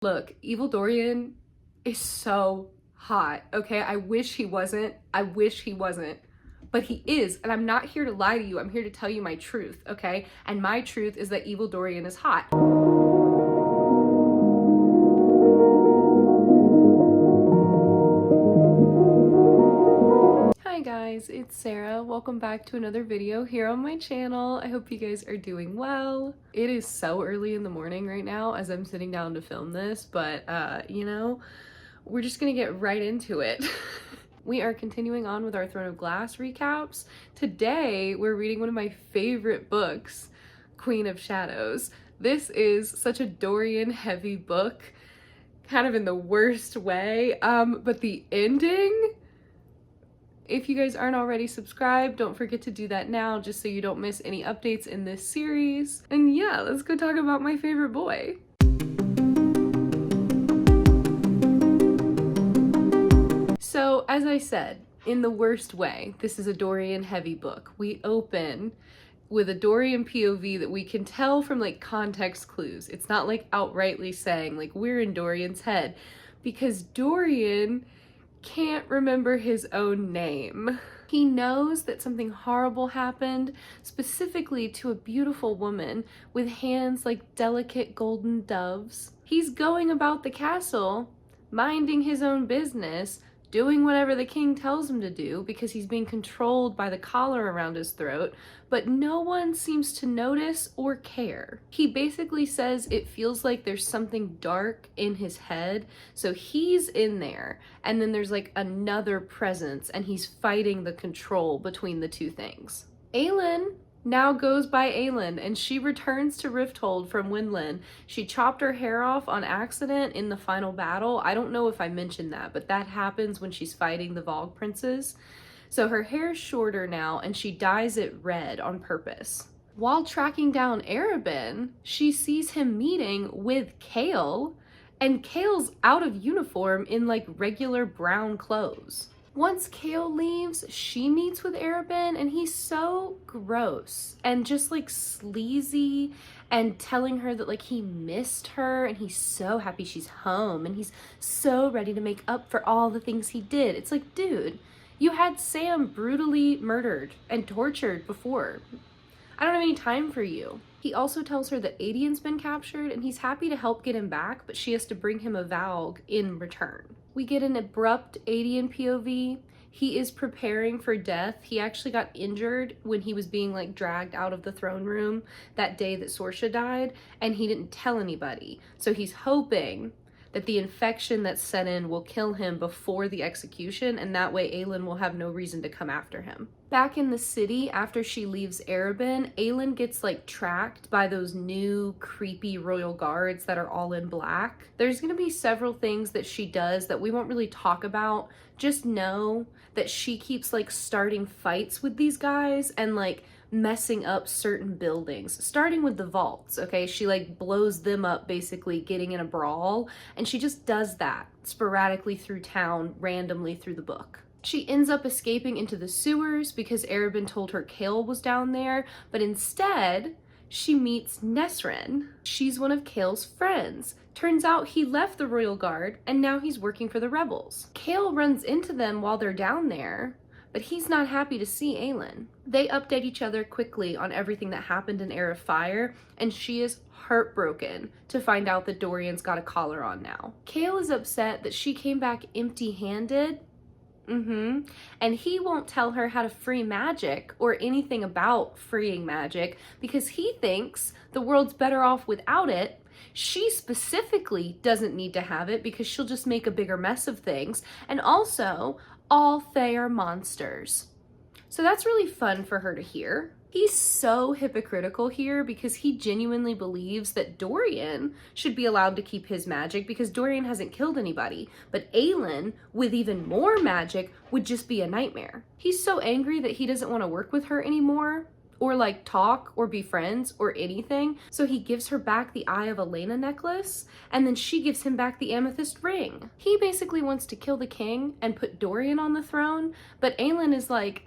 Look, Evil Dorian is so hot, okay? I wish he wasn't. I wish he wasn't. But he is, and I'm not here to lie to you. I'm here to tell you my truth, okay? And my truth is that Evil Dorian is hot. Hi guys, it's Sarah. Welcome back to another video here on my channel. I hope you guys are doing well. It is so early in the morning right now as I'm sitting down to film this, but you know, we're just gonna get right into it. We are continuing on with our Throne of Glass recaps. Today, we're reading one of my favorite books, Queen of Shadows. This is such a Dorian heavy book, kind of in the worst way, but the ending, if you guys aren't already subscribed, don't forget to do that now just so you don't miss any updates in this series. And yeah, let's go talk about my favorite boy. So, as I said, in the worst way, this is a Dorian heavy book. We open with a Dorian POV that we can tell from like context clues. It's not like outrightly saying like we're in Dorian's head, because Dorian can't remember his own name. He knows that something horrible happened, specifically to a beautiful woman with hands like delicate golden doves. He's going about the castle, minding his own business, doing whatever the king tells him to do because he's being controlled by the collar around his throat, but no one seems to notice or care. He basically says it feels like there's something dark in his head, so he's in there, and then there's like another presence, and he's fighting the control between the two things. Aelin now goes by Aelin, and she returns to Rifthold from Wendlyn. She chopped her hair off on accident in the final battle. I don't know if I mentioned that, but that happens when she's fighting the Vogue princes. So her hair's shorter now, and she dyes it red on purpose. While tracking down Arobynn, she sees him meeting with Chaol, and Chaol's out of uniform in like regular brown clothes. Once Chaol leaves, she meets with Arobynn, and he's so gross and just like sleazy, and telling her that like he missed her and he's so happy she's home and he's so ready to make up for all the things he did. It's like, dude, you had Sam brutally murdered and tortured before. I don't have any time for you. He also tells her that Aedian's been captured and he's happy to help get him back, but she has to bring him a Valg in return. We get an abrupt Aedian POV. He is preparing for death. He actually got injured when he was being like dragged out of the throne room that day that Sorsha died, and he didn't tell anybody. So he's hoping that the infection that's set in will kill him before the execution, and that way Aelin will have no reason to come after him. Back in the city, after she leaves Arobynn, Aelin gets like tracked by those new creepy royal guards that are all in black. There's gonna be several things that she does that we won't really talk about. Just know that she keeps like starting fights with these guys and like messing up certain buildings, starting with the vaults, okay? She like blows them up, basically getting in a brawl, and she just does that sporadically through town, randomly through the book. She ends up escaping into the sewers because Arobynn told her Chaol was down there, but instead she meets Nesryn. She's one of Chaol's friends. Turns out he left the Royal Guard and now he's working for the rebels. Chaol runs into them while they're down there, but he's not happy to see Aelin. They update each other quickly on everything that happened in Heir of Fire, and she is heartbroken to find out that Dorian's got a collar on now. Chaol is upset that she came back empty-handed, and he won't tell her how to free magic or anything about freeing magic because he thinks the world's better off without it. She specifically doesn't need to have it because she'll just make a bigger mess of things, and also all Fae are monsters. So that's really fun for her to hear. He's so hypocritical here because he genuinely believes that Dorian should be allowed to keep his magic because Dorian hasn't killed anybody, but Aelin, with even more magic, would just be a nightmare. He's so angry that he doesn't want to work with her anymore, or like talk or be friends or anything. So he gives her back the Eye of Elena necklace, and then she gives him back the amethyst ring. He basically wants to kill the king and put Dorian on the throne, but Aelin is like,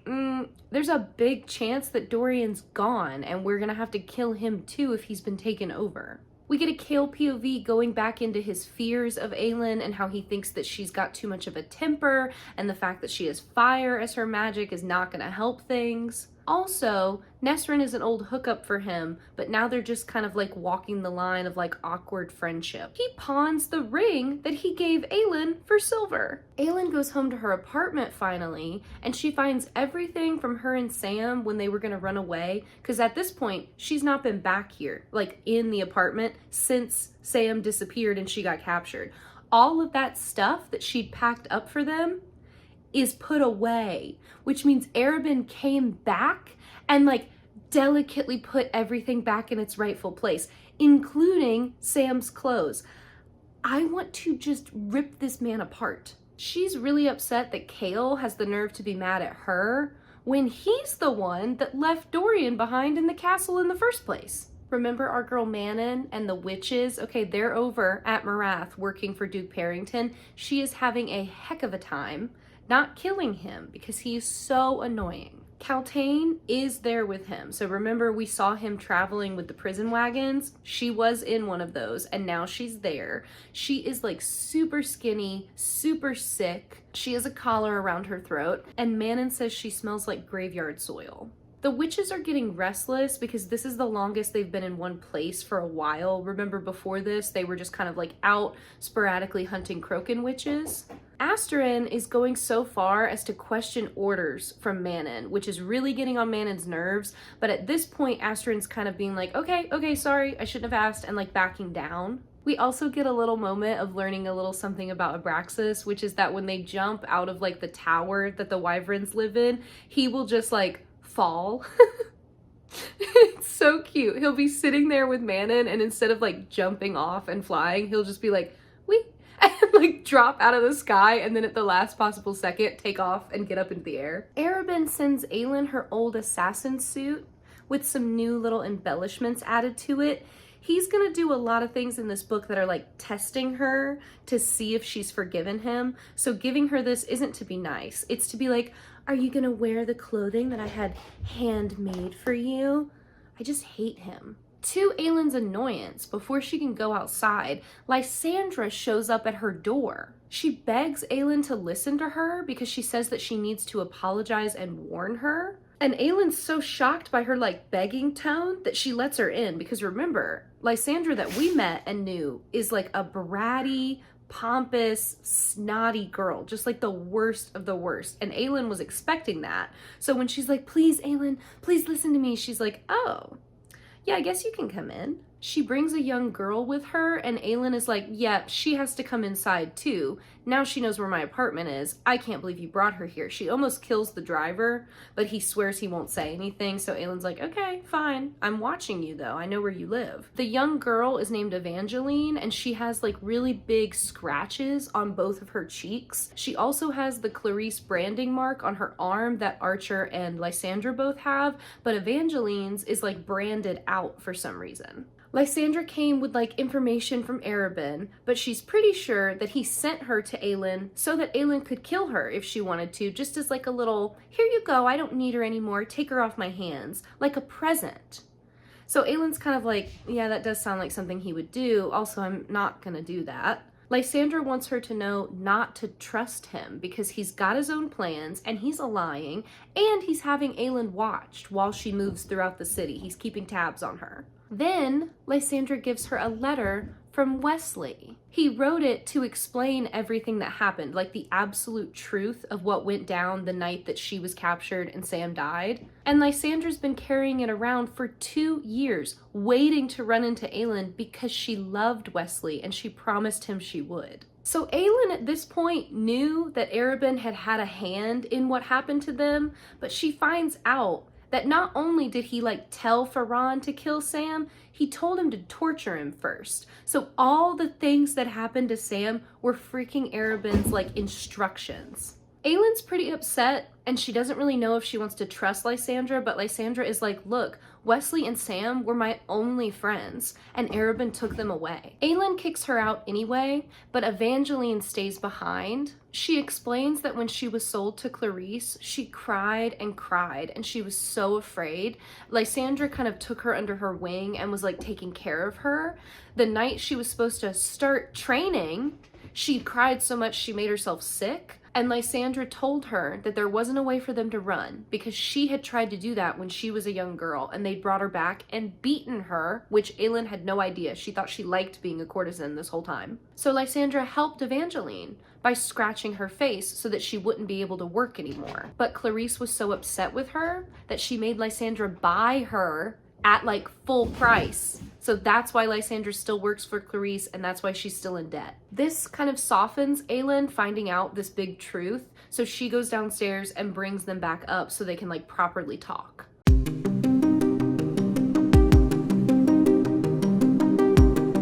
there's a big chance that Dorian's gone and we're gonna have to kill him too if he's been taken over. We get a Chaol POV going back into his fears of Aelin and how he thinks that she's got too much of a temper, and the fact that she has fire as her magic is not going to help things. Also, Nesryn is an old hookup for him, but now they're just kind of like walking the line of like awkward friendship. He pawns the ring that he gave Aelin for silver. Aelin goes home to her apartment finally, and she finds everything from her and Sam when they were gonna run away, because at this point, she's not been back here, like in the apartment, since Sam disappeared and she got captured. All of that stuff that she'd packed up for them is put away, which means Arobynn came back and like delicately put everything back in its rightful place, including Sam's clothes. I want to just rip this man apart. She's really upset that Chaol has the nerve to be mad at her when he's the one that left Dorian behind in the castle in the first place. Remember our girl Manon and the witches? Okay, they're over at Morath working for Duke Parrington. She is having a heck of a time not killing him because he is so annoying. Kaltain is there with him. So remember, we saw him traveling with the prison wagons. She was in one of those and now she's there. She is like super skinny, super sick. She has a collar around her throat, and Manon says she smells like graveyard soil. The witches are getting restless because this is the longest they've been in one place for a while. Remember, before this, they were just kind of like out sporadically hunting Croken witches. Asterin is going so far as to question orders from Manon, which is really getting on Manon's nerves. But at this point, Asterin's kind of being like, okay, sorry, I shouldn't have asked, and like backing down. We also get a little moment of learning a little something about Abraxas, which is that when they jump out of like the tower that the wyverns live in, he will just like fall. It's so cute. He'll be sitting there with Manon, and instead of like jumping off and flying, he'll just be like, wee, and like drop out of the sky, and then at the last possible second take off and get up into the air. Arobynn sends Aelin her old assassin suit with some new little embellishments added to it. He's gonna do a lot of things in this book that are like testing her to see if she's forgiven him. So giving her this isn't to be nice. It's to be like, are you gonna wear the clothing that I had handmade for you? I just hate him. To Aelin's annoyance, before she can go outside, Lysandra shows up at her door. She begs Aelin to listen to her because she says that she needs to apologize and warn her. And Aelin's so shocked by her like begging tone that she lets her in, because remember, Lysandra that we met and knew is like a bratty, pompous, snotty girl, just like the worst of the worst. And Aelin was expecting that. So when she's like, please, Aelin, please listen to me, she's like, oh, yeah, I guess you can come in. She brings a young girl with her, and Aelin is like, yeah, she has to come inside too. Now she knows where my apartment is. I can't believe you brought her here. She almost kills the driver, but he swears he won't say anything. So Aelin's like, okay, fine. I'm watching you though. I know where you live. The young girl is named Evangeline, and she has like really big scratches on both of her cheeks. She also has the Clarice branding mark on her arm that Archer and Lysandra both have, but Evangeline's is like branded out for some reason. Lysandra came with like information from Arobynn, but she's pretty sure that he sent her to Aelin so that Aelin could kill her if she wanted to, just as like a little, here you go, I don't need her anymore, take her off my hands, like a present. So Aelin's kind of like, yeah, that does sound like something he would do. Also, I'm not gonna do that. Lysandra wants her to know not to trust him because he's got his own plans and he's lying, and he's having Aelin watched while she moves throughout the city. He's keeping tabs on her. Then Lysandra gives her a letter from Wesley. He wrote it to explain everything that happened, like the absolute truth of what went down the night that she was captured and Sam died. And Lysandra's been carrying it around for 2 years, waiting to run into Aelin because she loved Wesley and she promised him she would. So Aelin at this point knew that Arobynn had had a hand in what happened to them, but she finds out that not only did he like tell Ferran to kill Sam, he told him to torture him first. So all the things that happened to Sam were freaking Arobynn's like instructions. Aylin's pretty upset, and she doesn't really know if she wants to trust Lysandra, but Lysandra is like, look, Wesley and Sam were my only friends, and Arobynn took them away. Aelin kicks her out anyway, but Evangeline stays behind. She explains that when she was sold to Clarisse, she cried and cried, and she was so afraid. Lysandra kind of took her under her wing and was like taking care of her. The night she was supposed to start training, she cried so much she made herself sick. And Lysandra told her that there wasn't a way for them to run because she had tried to do that when she was a young girl, and they'd brought her back and beaten her, which Aelin had no idea. She thought she liked being a courtesan this whole time. So Lysandra helped Evangeline by scratching her face so that she wouldn't be able to work anymore. But Clarisse was so upset with her that she made Lysandra buy her at like full price. So that's why Lysandra still works for Clarisse, and that's why she's still in debt. This kind of softens Aelin finding out this big truth, so she goes downstairs and brings them back up so they can like properly talk.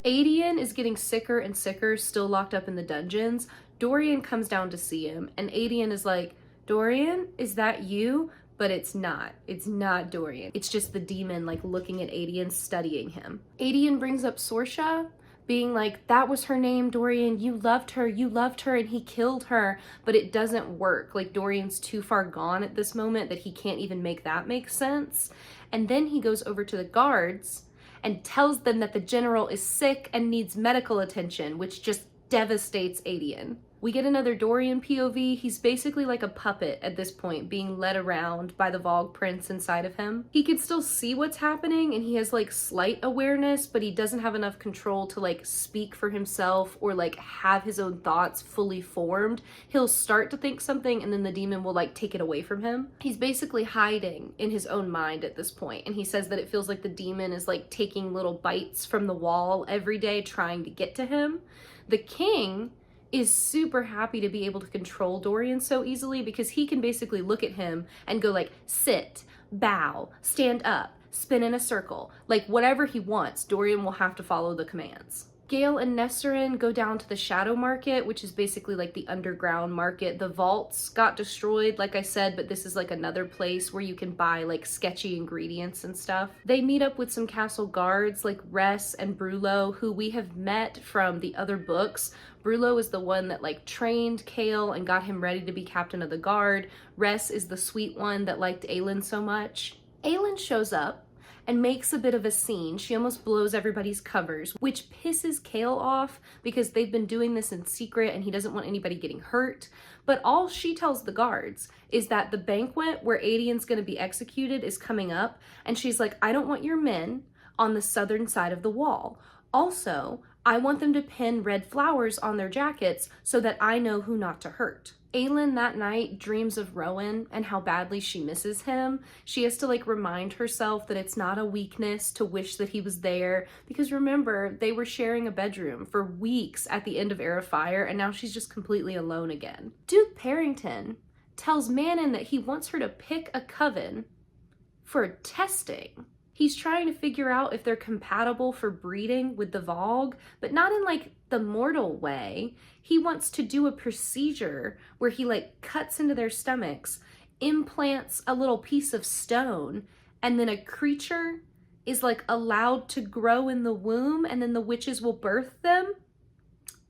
Aedion is getting sicker and sicker, still locked up in the dungeons. Dorian comes down to see him, and Aedion is like, Dorian, is that you? But it's not. It's not Dorian. It's just the demon like looking at Aedion, studying him. Aedion brings up Sorsha, being like, that was her name, Dorian. You loved her, and he killed her. But it doesn't work. Like, Dorian's too far gone at this moment that he can't even make that make sense. And then he goes over to the guards and tells them that the general is sick and needs medical attention, which just devastates Aedion. We get another Dorian POV. He's basically like a puppet at this point, being led around by the Vogue prince inside of him. He can still see what's happening, and he has like slight awareness, but he doesn't have enough control to like speak for himself or like have his own thoughts fully formed. He'll start to think something, and then the demon will like take it away from him. He's basically hiding in his own mind at this point, and he says that it feels like the demon is like taking little bites from the wall every day trying to get to him. The king is super happy to be able to control Dorian so easily because he can basically look at him and go like, sit, bow, stand up, spin in a circle. Like, whatever he wants, Dorian will have to follow the commands. Gale and Nesterin go down to the Shadow Market, which is basically like the underground market. The vaults got destroyed, like I said, but this is like another place where you can buy like sketchy ingredients and stuff. They meet up with some castle guards like Ress and Brullo, who we have met from the other books. Brullo is the one that like trained Chaol and got him ready to be captain of the guard. Ress is the sweet one that liked Aelin so much. Aelin shows up and makes a bit of a scene. She almost blows everybody's covers, which pisses Chaol off because they've been doing this in secret and he doesn't want anybody getting hurt. But all she tells the guards is that the banquet where Aedion's gonna be executed is coming up, and she's like, I don't want your men on the southern side of the wall. Also, I want them to pin red flowers on their jackets so that I know who not to hurt. Aelin that night dreams of Rowan and how badly she misses him. She has to like remind herself that it's not a weakness to wish that he was there, because remember, they were sharing a bedroom for weeks at the end of Heir of Fire, and now she's just completely alone again. Duke Parrington tells Manon that he wants her to pick a coven for testing. He's trying to figure out if they're compatible for breeding with the Vogue, but not in like the mortal way. He wants to do a procedure where he like cuts into their stomachs, implants a little piece of stone, and then a creature is like allowed to grow in the womb, and then the witches will birth them.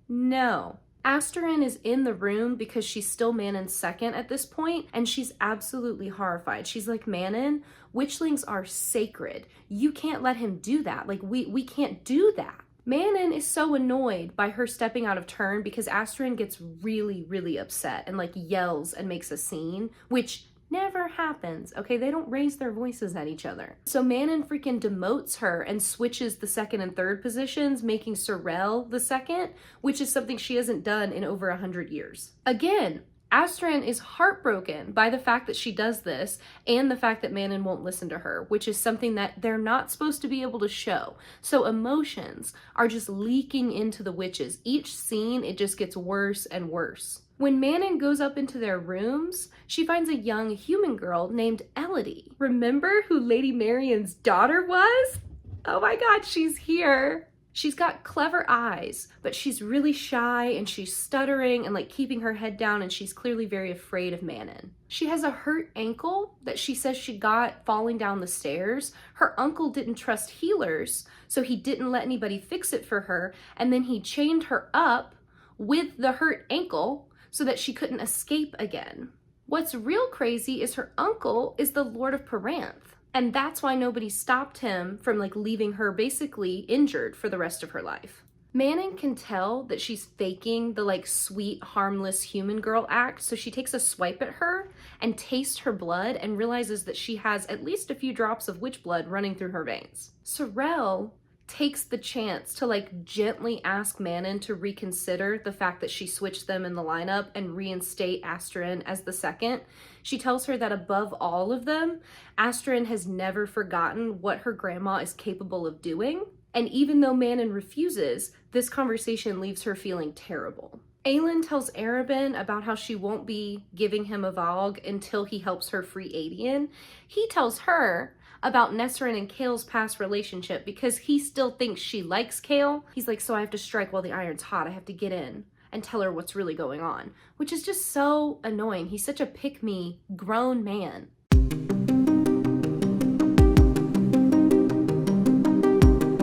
No. Asterin is in the room because she's still Manon's second at this point, and she's absolutely horrified. She's like, Manon, witchlings are sacred. You can't let him do that. Like, we can't do that. Manon is so annoyed by her stepping out of turn because Asterin gets really, really upset and like yells and makes a scene, which never happens, okay? They don't raise their voices at each other. So Manon freaking demotes her and switches the second and third positions, making Sorel the second, which is something she hasn't done in over 100 years. Again, Asterin is heartbroken by the fact that she does this and the fact that Manon won't listen to her, which is something that they're not supposed to be able to show. So emotions are just leaking into the witches. Each scene, it just gets worse and worse. When Manon goes up into their rooms, she finds a young human girl named Elodie. Remember who Lady Marion's daughter was? Oh my God, she's here. She's got clever eyes, but she's really shy and she's stuttering and like keeping her head down, and she's clearly very afraid of Manon. She has a hurt ankle that she says she got falling down the stairs. Her uncle didn't trust healers, so he didn't let anybody fix it for her, and then he chained her up with the hurt ankle so that she couldn't escape again. What's real crazy is her uncle is the Lord of Peranth. And that's why nobody stopped him from like leaving her basically injured for the rest of her life. Manon can tell that she's faking the like sweet, harmless human girl act, so she takes a swipe at her and tastes her blood and realizes that she has at least a few drops of witch blood running through her veins. Sorrel takes the chance to like gently ask Manon to reconsider the fact that she switched them in the lineup and reinstate Astrid as the second. She tells her that above all of them, Astrid has never forgotten what her grandma is capable of doing. And even though Manon refuses, this conversation leaves her feeling terrible. Aelin tells Arobynn about how she won't be giving him a Vogue until he helps her free Aedion. He tells her about Nesryn and Chaol's past relationship because he still thinks she likes Chaol. He's like, so I have to strike while the iron's hot. I have to get in and tell her what's really going on, which is just so annoying. He's such a pick-me, grown man.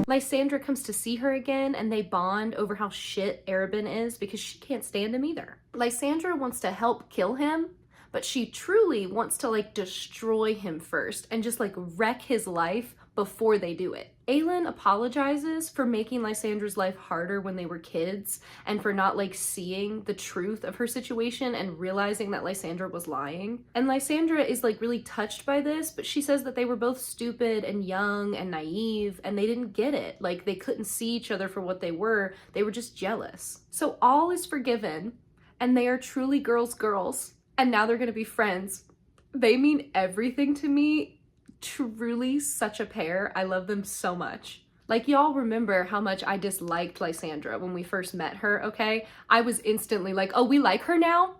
Lysandra comes to see her again and they bond over how shit Arobynn is because she can't stand him either. Lysandra wants to help kill him, but she truly wants to like destroy him first and just like wreck his life before they do it. Aelin apologizes for making Lysandra's life harder when they were kids and for not like seeing the truth of her situation and realizing that Lysandra was lying. And Lysandra is like really touched by this, but she says that they were both stupid and young and naive and they didn't get it. Like they couldn't see each other for what they were just jealous. So all is forgiven and they are truly girls. And now they're gonna be friends. They mean everything to me. Truly such a pair. I love them so much. Like, y'all remember how much I disliked Lysandra when we first met her, okay? I was instantly like, oh, we like her now?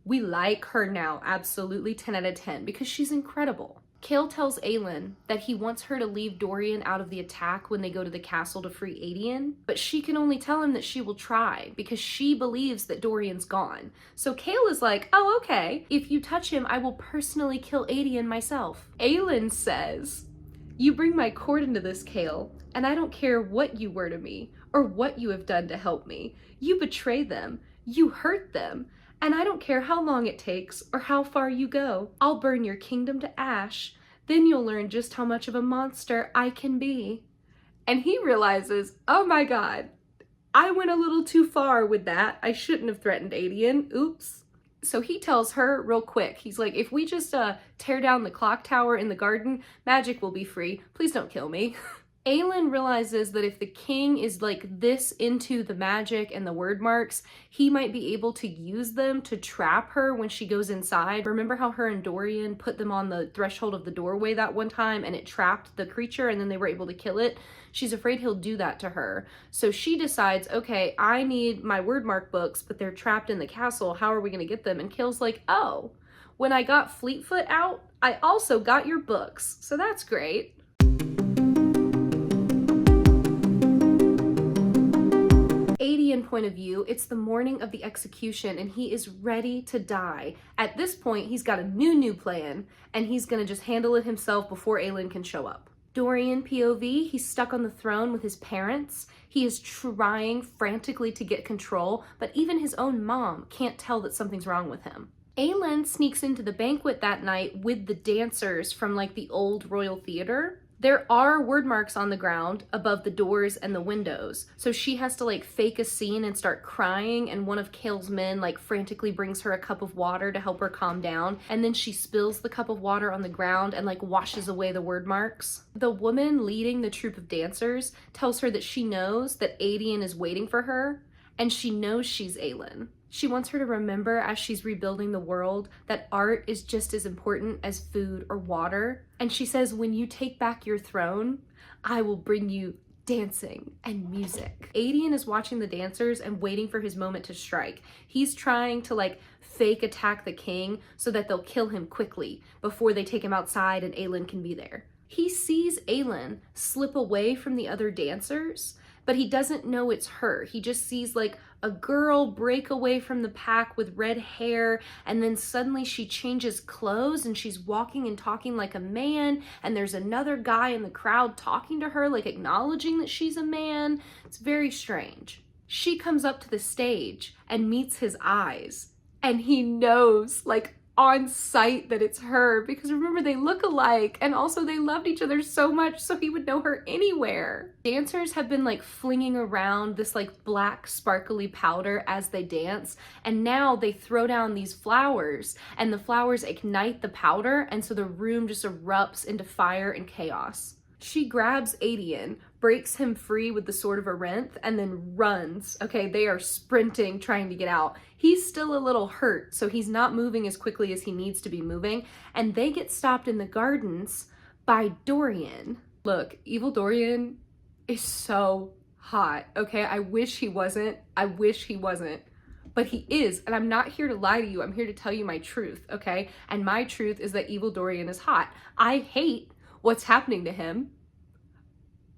We like her now, absolutely 10 out of 10, because she's incredible. Chaol tells Aelin that he wants her to leave Dorian out of the attack when they go to the castle to free Aedion, but she can only tell him that she will try because she believes that Dorian's gone. So Chaol is like, oh, okay, if you touch him, I will personally kill Aedion myself. Aelin says, you bring my court into this, Chaol, and I don't care what you were to me or what you have done to help me. You betray them, you hurt them, and I don't care how long it takes or how far you go. I'll burn your kingdom to ash. Then you'll learn just how much of a monster I can be. And he realizes, oh my God, I went a little too far with that. I shouldn't have threatened Aedion. Oops. So he tells her real quick, he's like, if we just tear down the clock tower in the garden, magic will be free. Please don't kill me. Aelin realizes that if the king is like this into the magic and the word marks, he might be able to use them to trap her when she goes inside. Remember how her and Dorian put them on the threshold of the doorway that one time and it trapped the creature and then they were able to kill it? She's afraid he'll do that to her. So she decides, okay, I need my word mark books, but they're trapped in the castle. How are we gonna get them? And Chaol's like, oh, when I got Fleetfoot out, I also got your books. So that's great. Aedion point of view, it's the morning of the execution and he is ready to die. At this point, he's got a new plan and he's gonna just handle it himself before Aelin can show up. Dorian POV, he's stuck on the throne with his parents. He is trying frantically to get control, but even his own mom can't tell that something's wrong with him. Aelin sneaks into the banquet that night with the dancers from like the old Royal Theater. There are word marks on the ground above the doors and the windows, so she has to like fake a scene and start crying, and one of Chaol's men like frantically brings her a cup of water to help her calm down, and then she spills the cup of water on the ground and like washes away the word marks. The woman leading the troupe of dancers tells her that she knows that Aedion is waiting for her, and she knows she's Aelin. She wants her to remember as she's rebuilding the world that art is just as important as food or water. And she says, when you take back your throne, I will bring you dancing and music. Aedion is watching the dancers and waiting for his moment to strike. He's trying to like fake attack the king so that they'll kill him quickly before they take him outside and Aelin can be there. He sees Aelin slip away from the other dancers but he doesn't know it's her. He just sees like a girl break away from the pack with red hair, and then suddenly she changes clothes and she's walking and talking like a man, and there's another guy in the crowd talking to her, like acknowledging that she's a man. It's very strange. She comes up to the stage and meets his eyes, and he knows like on sight that it's her, because remember, they look alike, and also they loved each other so much, so he would know her anywhere. Dancers have been like flinging around this like black sparkly powder as they dance, and now they throw down these flowers, and the flowers ignite the powder, and so the room just erupts into fire and chaos. She grabs Adian, breaks him free with the Sword of Arinth, and then runs. Okay, they are sprinting, trying to get out. He's still a little hurt, so he's not moving as quickly as he needs to be moving, and they get stopped in the gardens by Dorian. Look, evil Dorian is so hot, okay? I wish he wasn't. I wish he wasn't. But he is, and I'm not here to lie to you. I'm here to tell you my truth, okay? And my truth is that evil Dorian is hot. I hate what's happening to him,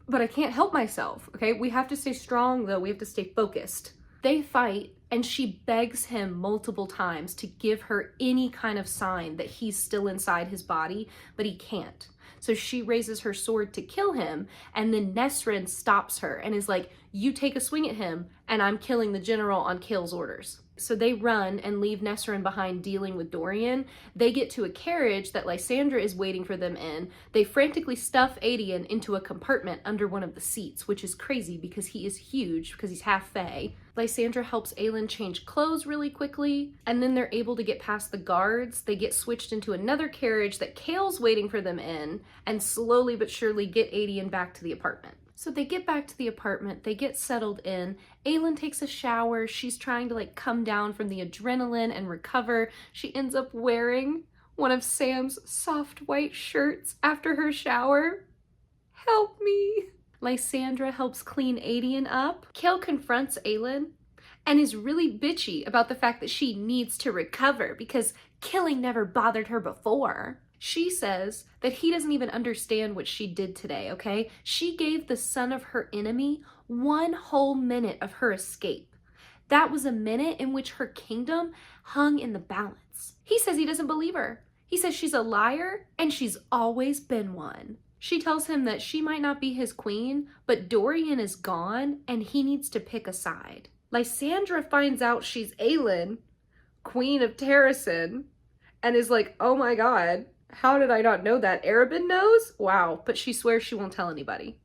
but I can't help myself, okay? We have to stay strong, though. We have to stay focused. They fight, and she begs him multiple times to give her any kind of sign that he's still inside his body, but he can't. So she raises her sword to kill him, and then Nesryn stops her and is like, you take a swing at him, and I'm killing the general on Kael's orders. So they run and leave Nesryn behind dealing with Dorian. They get to a carriage that Lysandra is waiting for them in. They frantically stuff Adian into a compartment under one of the seats, which is crazy because he is huge, because he's half Fae. Lysandra helps Aelin change clothes really quickly, and then they're able to get past the guards. They get switched into another carriage that Kael's waiting for them in, and slowly but surely get Adian back to the apartment. So they get back to the apartment, they get settled in. Aelin takes a shower. She's trying to like come down from the adrenaline and recover. She ends up wearing one of Sam's soft white shirts after her shower. Help me. Lysandra helps clean Adian up. Kael confronts Aelin and is really bitchy about the fact that she needs to recover because killing never bothered her before. She says that he doesn't even understand what she did today, okay? She gave the son of her enemy 1 whole minute of her escape. That was a minute in which her kingdom hung in the balance. He says he doesn't believe her. He says she's a liar, and she's always been one. She tells him that she might not be his queen, but Dorian is gone, and he needs to pick a side. Lysandra finds out she's Aelin, queen of Terrasen, and is like, oh my god, how did I not know that? Arobynn knows? Wow. But she swears she won't tell anybody.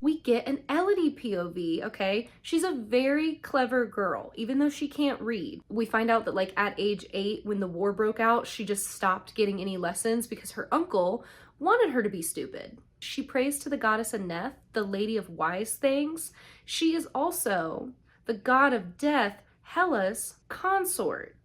We get an Elodie POV, okay? She's a very clever girl, even though she can't read. We find out that like at age 8, when the war broke out, she just stopped getting any lessons because her uncle wanted her to be stupid. She prays to the goddess Aneth, the lady of wise things. She is also the god of death, Hela's consort,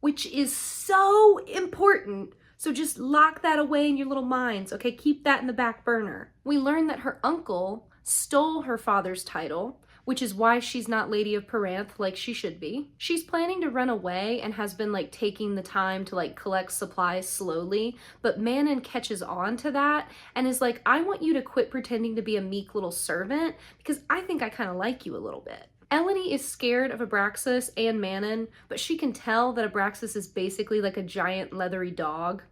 which is so important. So just lock that away in your little minds, okay? Keep that in the back burner. We learn that her uncle stole her father's title, which is why she's not Lady of Peranth like she should be. She's planning to run away and has been like taking the time to like collect supplies slowly, but Manon catches on to that and is like, I want you to quit pretending to be a meek little servant because I think I kind of like you a little bit. Elodie is scared of Abraxas and Manon, but she can tell that Abraxas is basically like a giant leathery dog.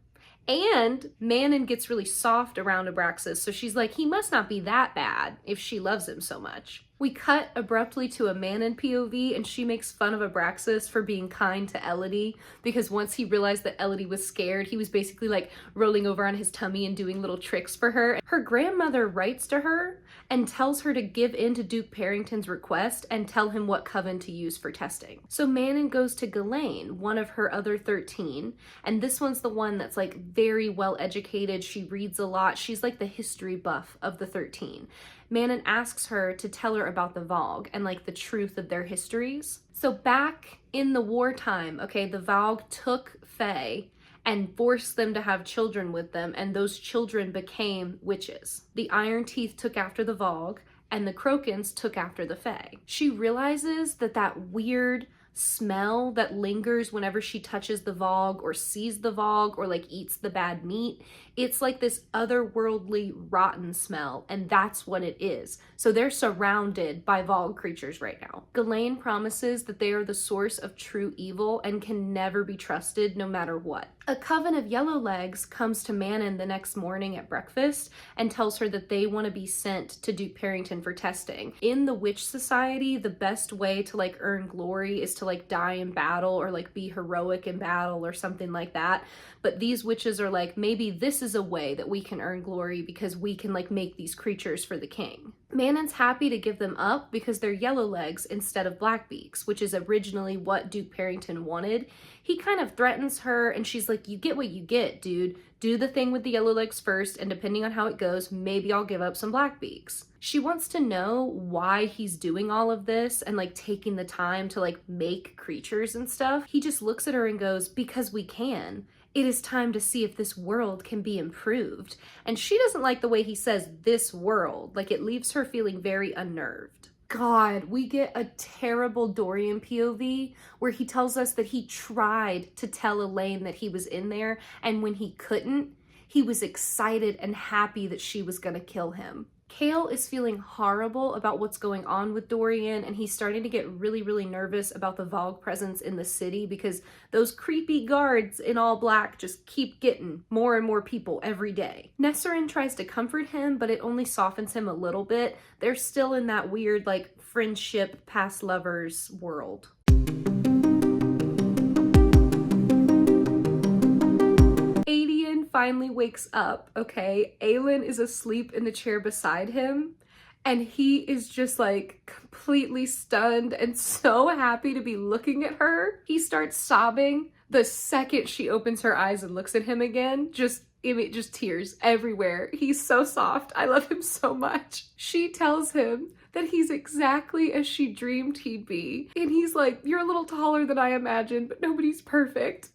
And Manon gets really soft around Abraxas, so she's like, he must not be that bad if she loves him so much. We cut abruptly to a Manon POV, and she makes fun of Abraxas for being kind to Elodie, because once he realized that Elodie was scared, he was basically like rolling over on his tummy and doing little tricks for her. Her grandmother writes to her and tells her to give in to Duke Parrington's request and tell him what coven to use for testing. So Manon goes to Ghislaine, one of her other 13, and this one's the one that's like very well educated. She reads a lot. She's like the history buff of the 13. Manon asks her to tell her about the Valg and like the truth of their histories. So back in the wartime, okay, the Valg took Fae and forced them to have children with them, and those children became witches. The Iron Teeth took after the Valg, and the Crocans took after the Fae. She realizes that that weird smell that lingers whenever she touches the Valg or sees the Valg or like eats the bad meat It's like this otherworldly rotten smell, and that's what it is. So they're surrounded by Vogue creatures right now. Ghislaine promises that they are the source of true evil and can never be trusted no matter what. A coven of Yellowlegs comes to Manon the next morning at breakfast and tells her that they want to be sent to Duke Parrington for testing. In the Witch Society, the best way to like earn glory is to like die in battle or like be heroic in battle or something like that. But these witches are like, maybe this is a way that we can earn glory because we can like make these creatures for the king. Manon's happy to give them up because they're Yellowlegs instead of Blackbeaks, which is originally what Duke Parrington wanted. He kind of threatens her and she's like, you get what you get, dude. Do the thing with the Yellowlegs first, and depending on how it goes, maybe I'll give up some Blackbeaks. She wants to know why he's doing all of this and like taking the time to like make creatures and stuff. He just looks at her and goes, because we can. It is time to see if this world can be improved. And she doesn't like the way he says this world. Like, it leaves her feeling very unnerved. God, we get a terrible Dorian POV where he tells us that he tried to tell Elaine that he was in there, and when he couldn't, he was excited and happy that she was gonna kill him. Chaol is feeling horrible about what's going on with Dorian, and he's starting to get really, really nervous about the Vogue presence in the city because those creepy guards in all black just keep getting more and more people every day. Nesserin tries to comfort him, but it only softens him a little bit. They're still in that weird, like, friendship, past lovers world. Finally wakes up, okay? Aelin is asleep in the chair beside him, and he is just like completely stunned and so happy to be looking at her. He starts sobbing the second she opens her eyes and looks at him again. Just tears everywhere. He's so soft. I love him so much. She tells him that he's exactly as she dreamed he'd be. And he's like, you're a little taller than I imagined, but nobody's perfect.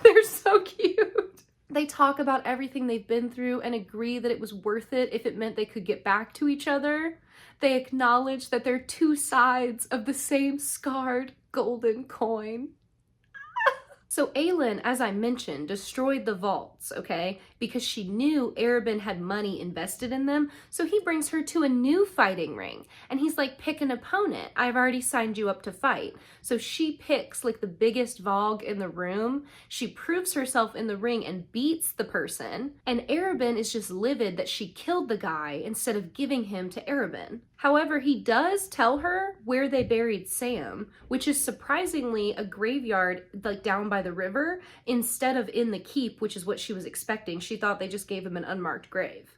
They're so cute. They talk about everything they've been through and agree that it was worth it if it meant they could get back to each other. They acknowledge that they're two sides of the same scarred golden coin. So Aelin, as I mentioned, destroyed the vaults, okay? Because she knew Arobynn had money invested in them, so he brings her to a new fighting ring. And he's like, pick an opponent. I've already signed you up to fight. So she picks like the biggest Vogue in the room. She proves herself in the ring and beats the person. And Arobynn is just livid that she killed the guy instead of giving him to Arobynn. However, he does tell her where they buried Sam, which is surprisingly a graveyard like down by the river instead of in the keep, which is what she was expecting. She thought they just gave him an unmarked grave.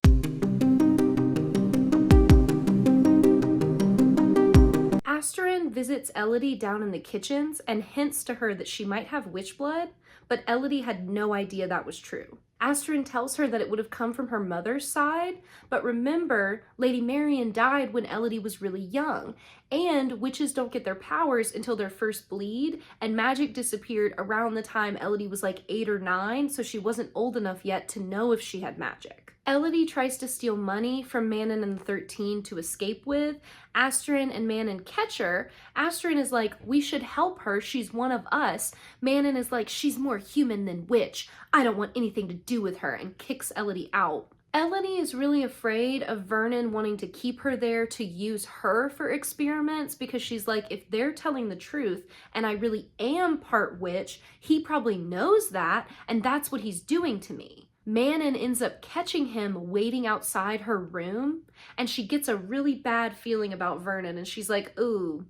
Asterin visits Elodie down in the kitchens and hints to her that she might have witch blood, but Elodie had no idea that was true. Asterin tells her that it would have come from her mother's side, but remember, Lady Marian died when Elodie was really young, and witches don't get their powers until their first bleed, and magic disappeared around the time Elodie was like 8 or 9, so she wasn't old enough yet to know if she had magic. Elodie tries to steal money from Manon and the 13 to escape with. Asterin and Manon catch her. Asterin is like, we should help her, she's one of us. Manon is like, she's more human than witch. I don't want anything to do with her, and kicks Elodie out. Elodie is really afraid of Vernon wanting to keep her there to use her for experiments because she's like, if they're telling the truth and I really am part witch, he probably knows that, and that's what he's doing to me. Manon ends up catching him waiting outside her room, and she gets a really bad feeling about Vernon, and she's like, ooh,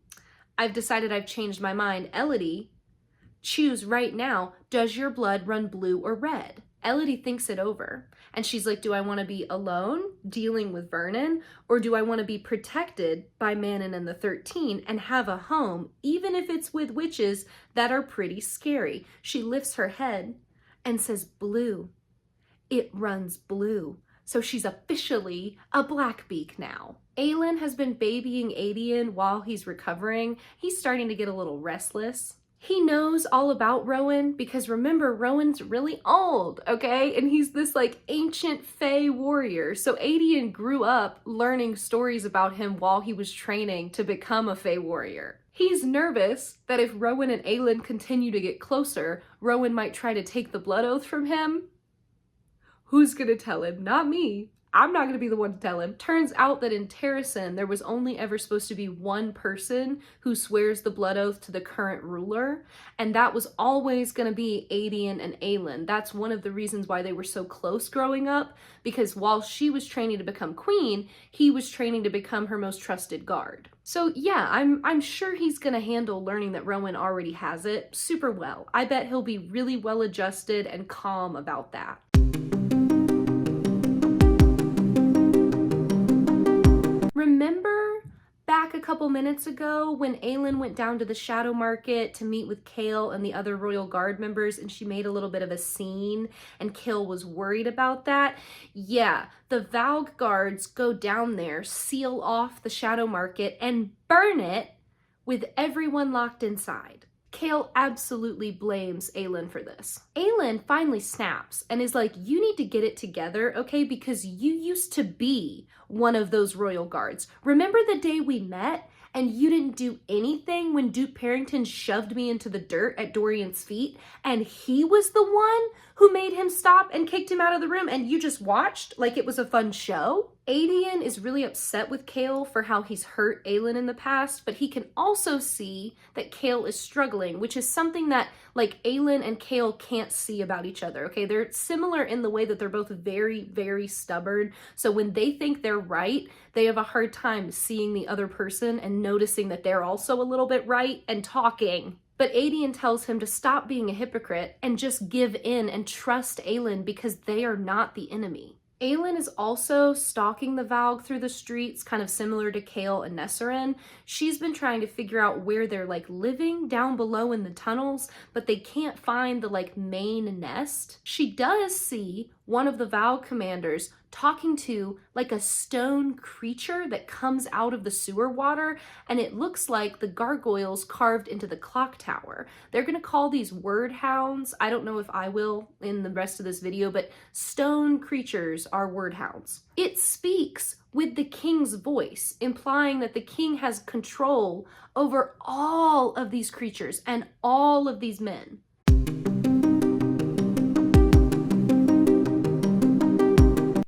I've decided I've changed my mind. Elodie, choose right now, does your blood run blue or red? Elodie thinks it over, and she's like, do I want to be alone dealing with Vernon, or do I want to be protected by Manon and the 13 and have a home, even if it's with witches that are pretty scary? She lifts her head and says, blue. It runs blue. So she's officially a Blackbeak now. Aelin has been babying Aedion while he's recovering. He's starting to get a little restless. He knows all about Rowan because remember, Rowan's really old, okay? And he's this like ancient Fey warrior. So Aedion grew up learning stories about him while he was training to become a Fey warrior. He's nervous that if Rowan and Aelin continue to get closer, Rowan might try to take the blood oath from him. Who's gonna tell him? Not me. I'm not gonna be the one to tell him. Turns out that in Terrasen, there was only ever supposed to be one person who swears the blood oath to the current ruler, and that was always gonna be Aedion and Aelin. That's one of the reasons why they were so close growing up, because while she was training to become queen, he was training to become her most trusted guard. So yeah, I'm sure he's gonna handle learning that Rowan already has it super well. I bet he'll be really well adjusted and calm about that. Remember back a couple minutes ago when Aelin went down to the Shadow Market to meet with Chaol and the other Royal Guard members, and she made a little bit of a scene and Chaol was worried about that? Yeah, the Valg guards go down there, seal off the Shadow Market, and burn it with everyone locked inside. Chaol absolutely blames Aelin for this. Aelin finally snaps and is like, you need to get it together, okay? Because you used to be one of those royal guards. Remember the day we met and you didn't do anything when Duke Parrington shoved me into the dirt at Dorian's feet, and he was the one who made him stop and kicked him out of the room, and you just watched like it was a fun show? Aedion is really upset with Chaol for how he's hurt Aelin in the past, but he can also see that Chaol is struggling, which is something that like Aelin and Chaol can't see about each other, okay? They're similar in the way that they're both very, very stubborn. So when they think they're right, they have a hard time seeing the other person and noticing that they're also a little bit right and talking. But Aedion tells him to stop being a hypocrite and just give in and trust Aelin because they are not the enemy. Aelin is also stalking the Valg through the streets, kind of similar to Chaol and Neseren. She's been trying to figure out where they're like living down below in the tunnels, but they can't find the like main nest. She does see one of the Valg commanders talking to like a stone creature that comes out of the sewer water, and it looks like the gargoyles carved into the clock tower. They're gonna call these word hounds. I don't know if I will in the rest of this video, but stone creatures are word hounds. It speaks with the king's voice, implying that the king has control over all of these creatures and all of these men.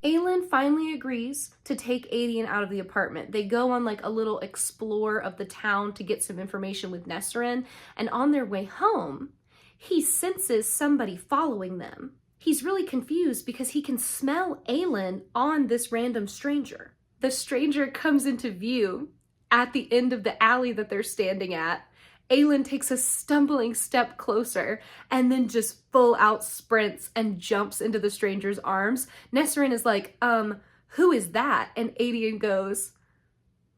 Aelin finally agrees to take Aedion out of the apartment. They go on like a little explore of the town to get some information with Neseren, and on their way home, he senses somebody following them. He's really confused because he can smell Aelin on this random stranger. The stranger comes into view at the end of the alley that they're standing at. Aelin takes a stumbling step closer and then just full out sprints and jumps into the stranger's arms. Neseren is like, who is that? And Aedion goes,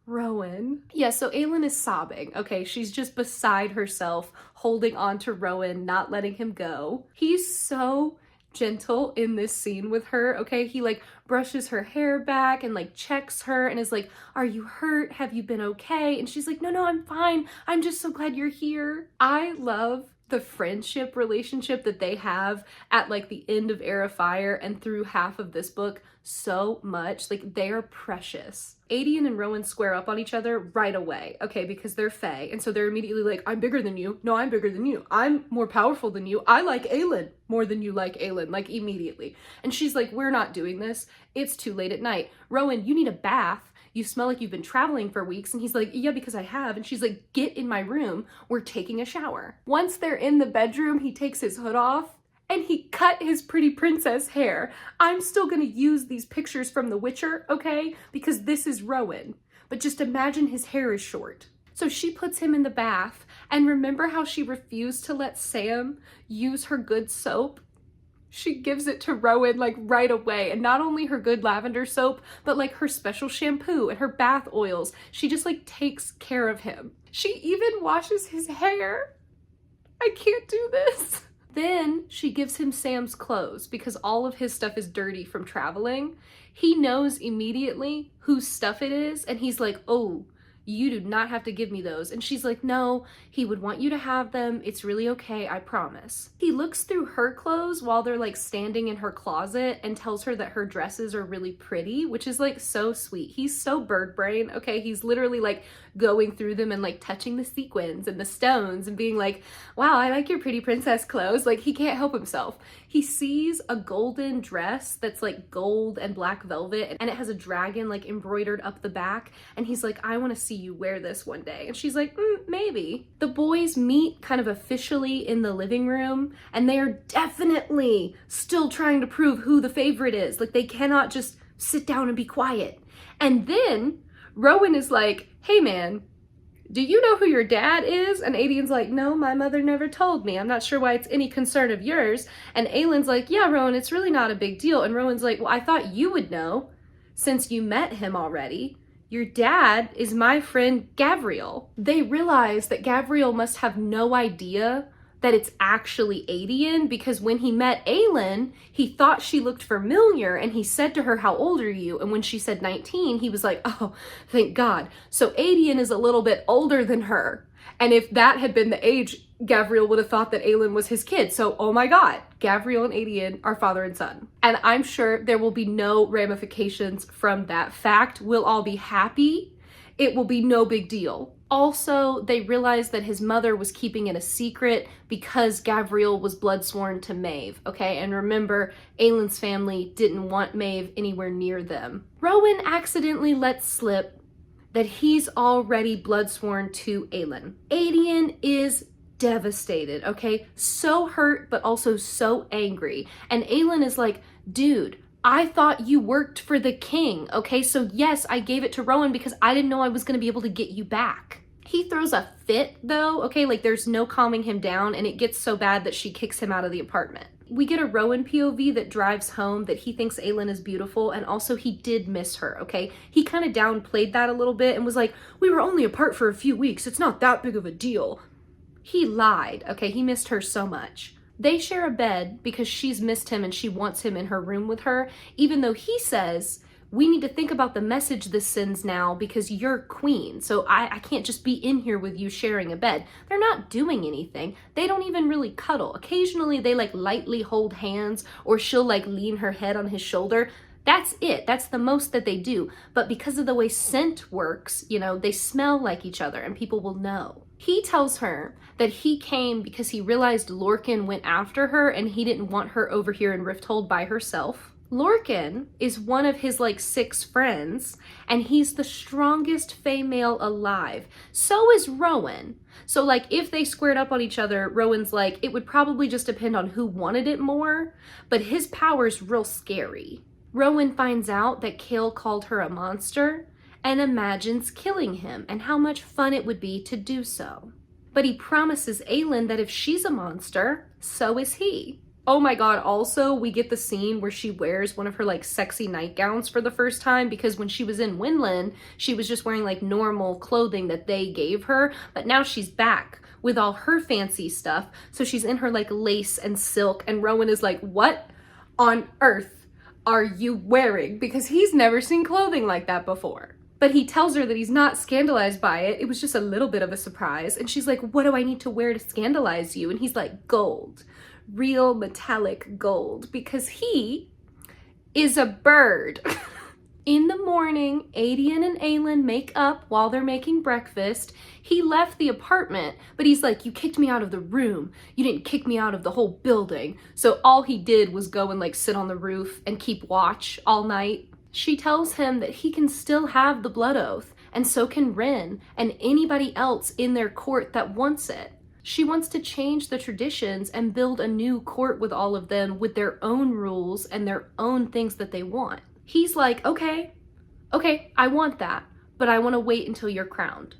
Rowan. Yeah, so Aelin is sobbing. Okay, she's just beside herself, holding on to Rowan, not letting him go. He's so gentle in this scene with her, okay? He like brushes her hair back and like checks her and is like, are you hurt? Have you been okay? And she's like, no, I'm fine. I'm just so glad you're here. I love the friendship relationship that they have at like the end of Heir of Fire and through half of this book so much. Like, they are precious. Aedion and Rowan square up on each other right away, okay, because they're Fae, and so they're immediately like, I'm bigger than you. No, I'm bigger than you. I'm more powerful than you. I like Aelin more than you like Aelin, like immediately. And she's like, we're not doing this. It's too late at night. Rowan, you need a bath. You smell like you've been traveling for weeks. And he's like, yeah, because I have. And she's like, get in my room. We're taking a shower. Once they're in the bedroom, he takes his hood off and he cut his pretty princess hair. I'm still gonna use these pictures from The Witcher, okay? Because this is Rowan. But just imagine his hair is short. So she puts him in the bath, and remember how she refused to let Sam use her good soap? She gives it to Rowan like right away, and not only her good lavender soap, but like her special shampoo and her bath oils. She just like takes care of him. She even washes his hair. I can't do this. Then she gives him Sam's clothes because all of his stuff is dirty from traveling. He knows immediately whose stuff it is, and he's like, oh, you do not have to give me those. And she's like, no, he would want you to have them. It's really okay, I promise. He looks through her clothes while they're like standing in her closet and tells her that her dresses are really pretty, which is like so sweet. He's so bird brain, okay? He's literally like going through them and like touching the sequins and the stones and being like, wow, I like your pretty princess clothes. Like, he can't help himself. He sees a golden dress that's like gold and black velvet, and it has a dragon like embroidered up the back. And he's like, I want to see you wear this one day. And she's like, maybe. The boys meet kind of officially in the living room, and they are definitely still trying to prove who the favorite is. Like, they cannot just sit down and be quiet. And then Rowan is like, hey man, do you know who your dad is? And Adian's like, no, my mother never told me. I'm not sure why it's any concern of yours. And Aylin's like, yeah, Rowan, it's really not a big deal. And Rowan's like, well, I thought you would know since you met him already. Your dad is my friend Gavriel. They realize that Gavriel must have no idea that it's actually Adian, because when he met Aylin, he thought she looked familiar, and he said to her, how old are you? And when she said 19, he was like, oh, thank God. So Adian is a little bit older than her. And if that had been the age, Gavriel would have thought that Aylin was his kid. So, oh my God, Gavriel and Adian are father and son. And I'm sure there will be no ramifications from that fact. We'll all be happy. It will be no big deal. Also, they realized that his mother was keeping it a secret because Gavriel was bloodsworn to Maeve, okay? And remember, Aylin's family didn't want Maeve anywhere near them. Rowan accidentally lets slip that he's already bloodsworn to Aylin. Adian is devastated, okay? So hurt, but also so angry. And Aylin is like, dude, I thought you worked for the king, okay? So yes, I gave it to Rowan because I didn't know I was gonna be able to get you back. He throws a fit though, okay? Like, there's no calming him down, and it gets so bad that she kicks him out of the apartment. We get a Rowan POV that drives home that he thinks Aylin is beautiful, and also he did miss her, okay? He kind of downplayed that a little bit and was like, we were only apart for a few weeks, it's not that big of a deal. He lied, okay? He missed her so much. They share a bed because she's missed him and she wants him in her room with her, even though he says, we need to think about the message this sends now because you're queen, so I can't just be in here with you sharing a bed. They're not doing anything. They don't even really cuddle. Occasionally they like lightly hold hands, or she'll like lean her head on his shoulder. That's it. That's the most that they do. But because of the way scent works, you know, they smell like each other and people will know. He tells her that he came because he realized Lorcan went after her and he didn't want her over here in Rifthold by herself. Lorcan is one of his like 6 friends, and he's the strongest female alive. So is Rowan. So like, if they squared up on each other, Rowan's like, it would probably just depend on who wanted it more, but his power's real scary. Rowan finds out that Chaol called her a monster and imagines killing him and how much fun it would be to do so. But he promises Aylin that if she's a monster, so is he. Oh my God, also we get the scene where she wears one of her like sexy nightgowns for the first time, because when she was in Winland, she was just wearing like normal clothing that they gave her, but now she's back with all her fancy stuff. So she's in her like lace and silk, and Rowan is like, what on earth are you wearing? Because he's never seen clothing like that before. But he tells her that he's not scandalized by it. It was just a little bit of a surprise. And she's like, what do I need to wear to scandalize you? And he's like, gold. Real metallic gold, because he is a bird. In the morning, Adian and Aylin make up while they're making breakfast. He left the apartment, but he's like, you kicked me out of the room. You didn't kick me out of the whole building. So all he did was go and like sit on the roof and keep watch all night. She tells him that he can still have the blood oath, and so can Ren and anybody else in their court that wants it. She wants to change the traditions and build a new court with all of them with their own rules and their own things that they want. He's like, okay, I want that, but I want to wait until you're crowned.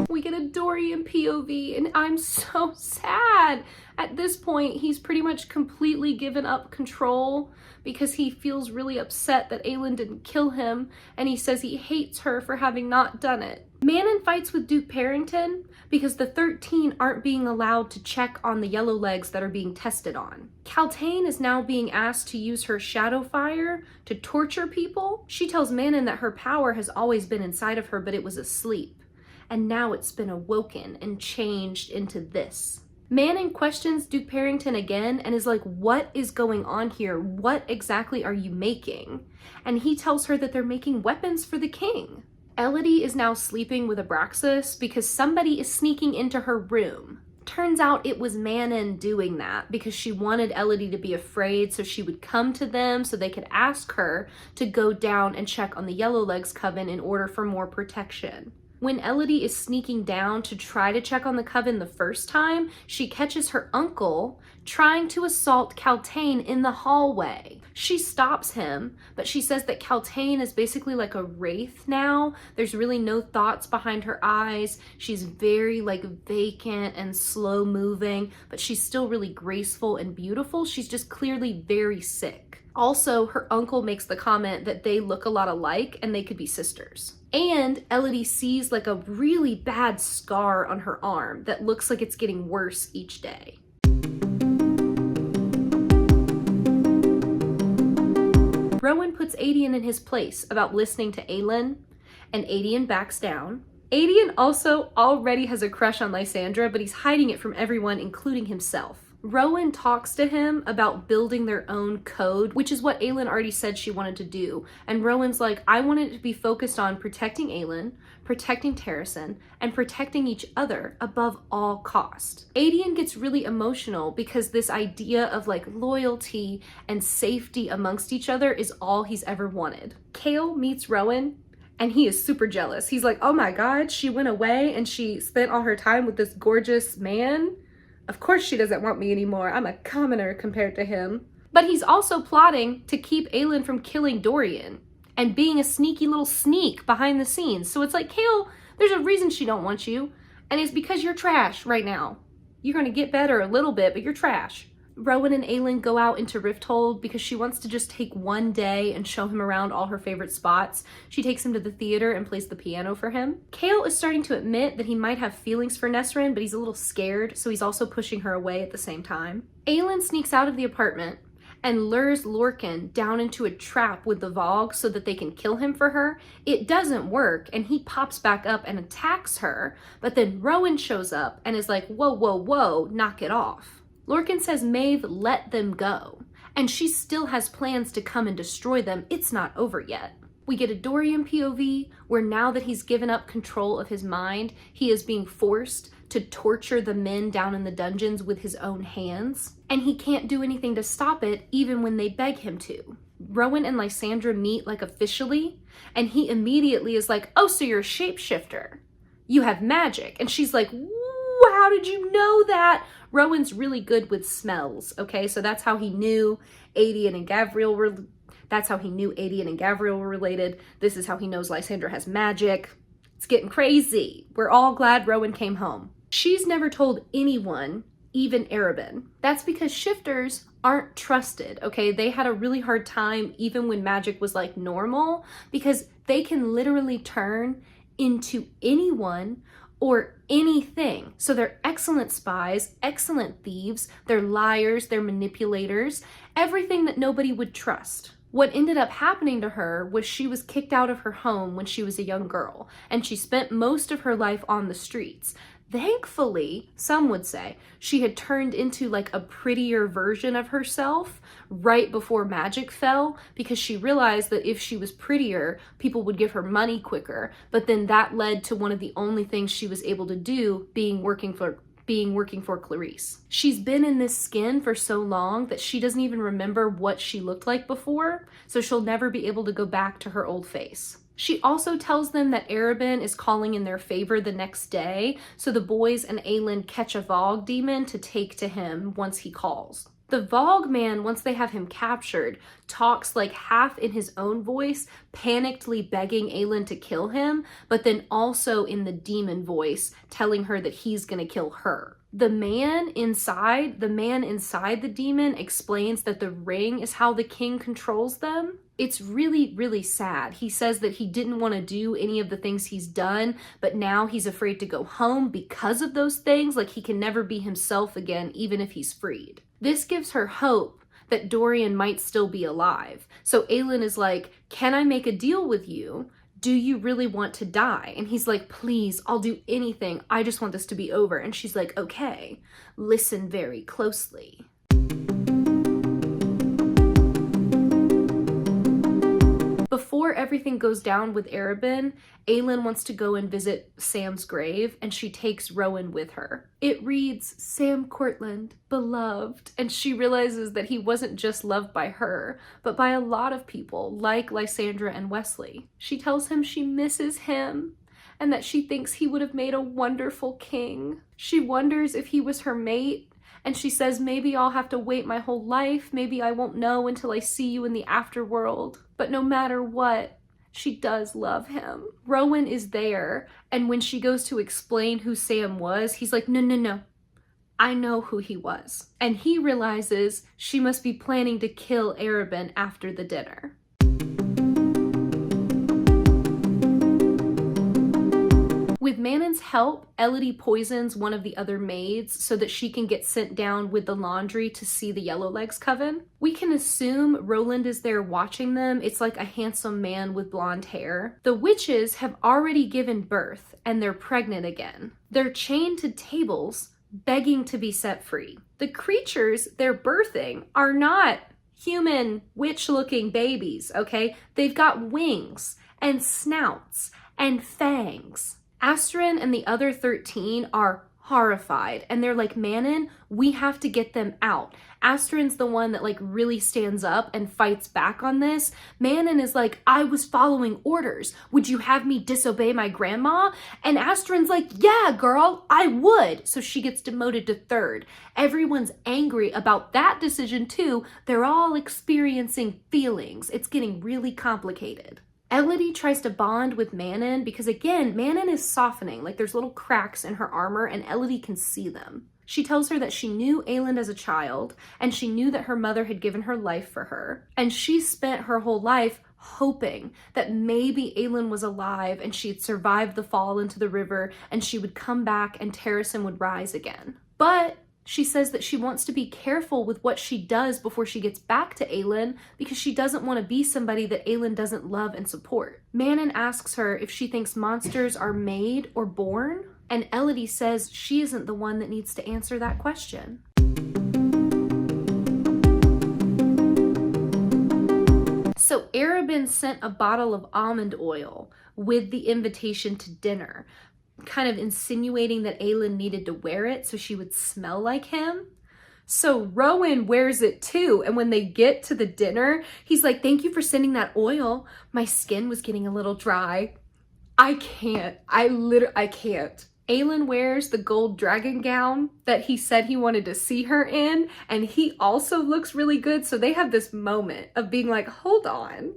We get a Dorian POV, and I'm so sad. At this point, he's pretty much completely given up control because he feels really upset that Aylin didn't kill him, and he says he hates her for having not done it. Manon fights with Duke Parrington because the 13 aren't being allowed to check on the Yellowlegs that are being tested on. Kaltain is now being asked to use her shadow fire to torture people. She tells Manon that her power has always been inside of her, but it was asleep, and now it's been awoken and changed into this. Manon questions Duke Parrington again and is like, what is going on here? What exactly are you making? And he tells her that they're making weapons for the king. Elodie is now sleeping with Abraxas because somebody is sneaking into her room. Turns out it was Manon doing that because she wanted Elodie to be afraid so she would come to them so they could ask her to go down and check on the Yellowlegs coven in order for more protection. When Elodie is sneaking down to try to check on the coven the first time, she catches her uncle trying to assault Kaltain in the hallway. She stops him, but she says that Kaltain is basically like a wraith now. There's really no thoughts behind her eyes. She's very like vacant and slow moving, but she's still really graceful and beautiful. She's just clearly very sick. Also, her uncle makes the comment that they look a lot alike and they could be sisters. And Elodie sees like a really bad scar on her arm that looks like it's getting worse each day. Rowan puts Adian in his place about listening to Aelin, and Adian backs down. Adian also already has a crush on Lysandra, but he's hiding it from everyone, including himself. Rowan talks to him about building their own code, which is what Aelin already said she wanted to do. And Rowan's like, I want it to be focused on protecting Aelin, protecting Terrasen, and protecting each other above all cost. Adian gets really emotional because this idea of like loyalty and safety amongst each other is all he's ever wanted. Chaol meets Rowan and he is super jealous. He's like, oh my God, she went away and she spent all her time with this gorgeous man. Of course she doesn't want me anymore. I'm a commoner compared to him. But he's also plotting to keep Aelin from killing Dorian and being a sneaky little sneak behind the scenes. So it's like, Chaol, there's a reason she don't want you. And it's because you're trash right now. You're gonna get better a little bit, but you're trash. Rowan and Aelin go out into Rifthold because she wants to just take one day and show him around all her favorite spots. She takes him to the theater and plays the piano for him. Chaol is starting to admit that he might have feelings for Nesryn, but he's a little scared, so he's also pushing her away at the same time. Aelin sneaks out of the apartment and lures Lorcan down into a trap with the Vogue so that they can kill him for her. It doesn't work, and he pops back up and attacks her, but then Rowan shows up and is like, whoa, whoa, whoa, knock it off. Lorcan says Maeve let them go, and she still has plans to come and destroy them. It's not over yet. We get a Dorian POV where now that he's given up control of his mind, he is being forced to torture the men down in the dungeons with his own hands, and he can't do anything to stop it even when they beg him to. Rowan and Lysandra meet like officially, and he immediately is like, oh, so you're a shapeshifter. You have magic. And she's like, how did you know that? Rowan's really good with smells, okay? So that's how he knew Adian and Gavriel were related. This is how he knows Lysandra has magic. It's getting crazy. We're all glad Rowan came home. She's never told anyone, even Arobynn. That's because shifters aren't trusted, okay? They had a really hard time even when magic was like normal because they can literally turn into anyone or anything. So they're excellent spies, excellent thieves, they're liars, they're manipulators, everything that nobody would trust. What ended up happening to her was she was kicked out of her home when she was a young girl, and she spent most of her life on the streets. Thankfully, some would say, she had turned into like a prettier version of herself right before magic fell because she realized that if she was prettier, people would give her money quicker. But then that led to one of the only things she was able to do being working for Clarisse. She's been in this skin for so long that she doesn't even remember what she looked like before, so she'll never be able to go back to her old face. She also tells them that Arobynn is calling in their favor the next day, so the boys and Aelin catch a Vogue demon to take to him once he calls. The Vogue man, once they have him captured, talks like half in his own voice, panickedly begging Aelin to kill him, but then also in the demon voice, telling her that he's gonna kill her. The man inside the demon explains that the ring is how the king controls them. It's really, really sad. He says that he didn't want to do any of the things he's done, but now he's afraid to go home because of those things, like he can never be himself again, even if he's freed. This gives her hope that Dorian might still be alive. So Aelin is like, can I make a deal with you? Do you really want to die? And he's like, please, I'll do anything. I just want this to be over. And she's like, okay, listen very closely. Before everything goes down with Arobynn, Aelin wants to go and visit Sam's grave, and she takes Rowan with her. It reads, Sam Courtland, beloved, and she realizes that he wasn't just loved by her, but by a lot of people, like Lysandra and Wesley. She tells him she misses him, and that she thinks he would have made a wonderful king. She wonders if he was her mate, and she says, maybe I'll have to wait my whole life, maybe I won't know until I see you in the afterworld. But no matter what, she does love him. Rowan is there, and when she goes to explain who Sam was, he's like, no, I know who he was. And he realizes she must be planning to kill Arobynn after the dinner. With Manon's help, Elodie poisons one of the other maids so that she can get sent down with the laundry to see the Yellowlegs coven. We can assume Roland is there watching them. It's like a handsome man with blonde hair. The witches have already given birth and they're pregnant again. They're chained to tables, begging to be set free. The creatures they're birthing are not human witch-looking babies, okay? They've got wings and snouts and fangs. Astrid and the other 13 are horrified, and they're like, Manon, we have to get them out. Astrid's the one that like really stands up and fights back on this. Manon is like, I was following orders. Would you have me disobey my grandma? And Astrid's like, yeah, girl, I would. So she gets demoted to 3rd. Everyone's angry about that decision too. They're all experiencing feelings. It's getting really complicated. Elodie tries to bond with Manon because, again, Manon is softening. Like, there's little cracks in her armor and Elodie can see them. She tells her that she knew Aelin as a child and she knew that her mother had given her life for her. And she spent her whole life hoping that maybe Aelin was alive and she'd survived the fall into the river and she would come back and Terrasen would rise again. But she says that she wants to be careful with what she does before she gets back to Aelin because she doesn't want to be somebody that Aelin doesn't love and support. Manon asks her if she thinks monsters are made or born, and Elodie says she isn't the one that needs to answer that question. So Arobynn sent a bottle of almond oil with the invitation to dinner, kind of insinuating that Aelin needed to wear it so she would smell like him. So Rowan wears it too, and when they get to the dinner, he's like, thank you for sending that oil. My skin was getting a little dry. I can't. I can't. Aelin wears the gold dragon gown that he said he wanted to see her in, and he also looks really good, so they have this moment of being like, hold on,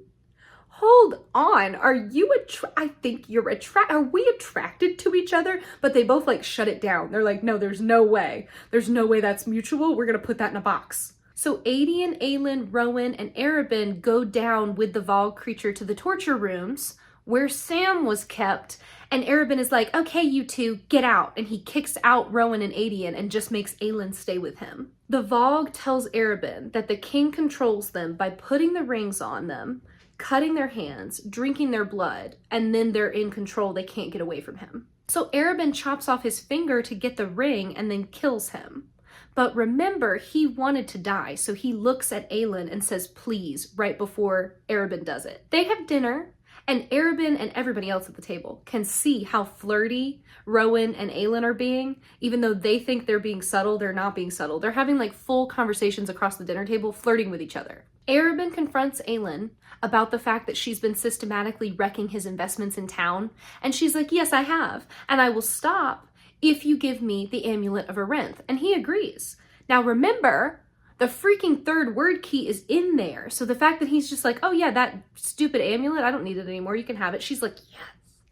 are you I think you're are we attracted to each other? But they both like shut it down. They're like, no, there's no way that's mutual. We're gonna put that in a box. So Aedion, Aelin, Rowan, and Arobynn go down with the Vogue creature to the torture rooms where Sam was kept, and Arobynn is like, okay, you two, get out. And he kicks out Rowan and Aedion and just makes Aelin stay with him. The Vogue tells Arobynn that the king controls them by putting the rings on them, cutting their hands, drinking their blood, and then they're in control. They can't get away from him. So Arobynn chops off his finger to get the ring and then kills him. But remember, he wanted to die, so he looks at Aelin and says, please, right before Arobynn does it. They have dinner, and Arobynn and everybody else at the table can see how flirty Rowan and Aelin are being. Even though they think they're being subtle, they're not being subtle. They're having like full conversations across the dinner table, flirting with each other. Arobynn confronts Aelin about the fact that she's been systematically wrecking his investments in town. And she's like, yes, I have. And I will stop if you give me the Amulet of Arenth. And he agrees. Now remember, the freaking 3rd word key is in there. So the fact that he's just like, oh yeah, that stupid amulet, I don't need it anymore. You can have it. She's like, yes,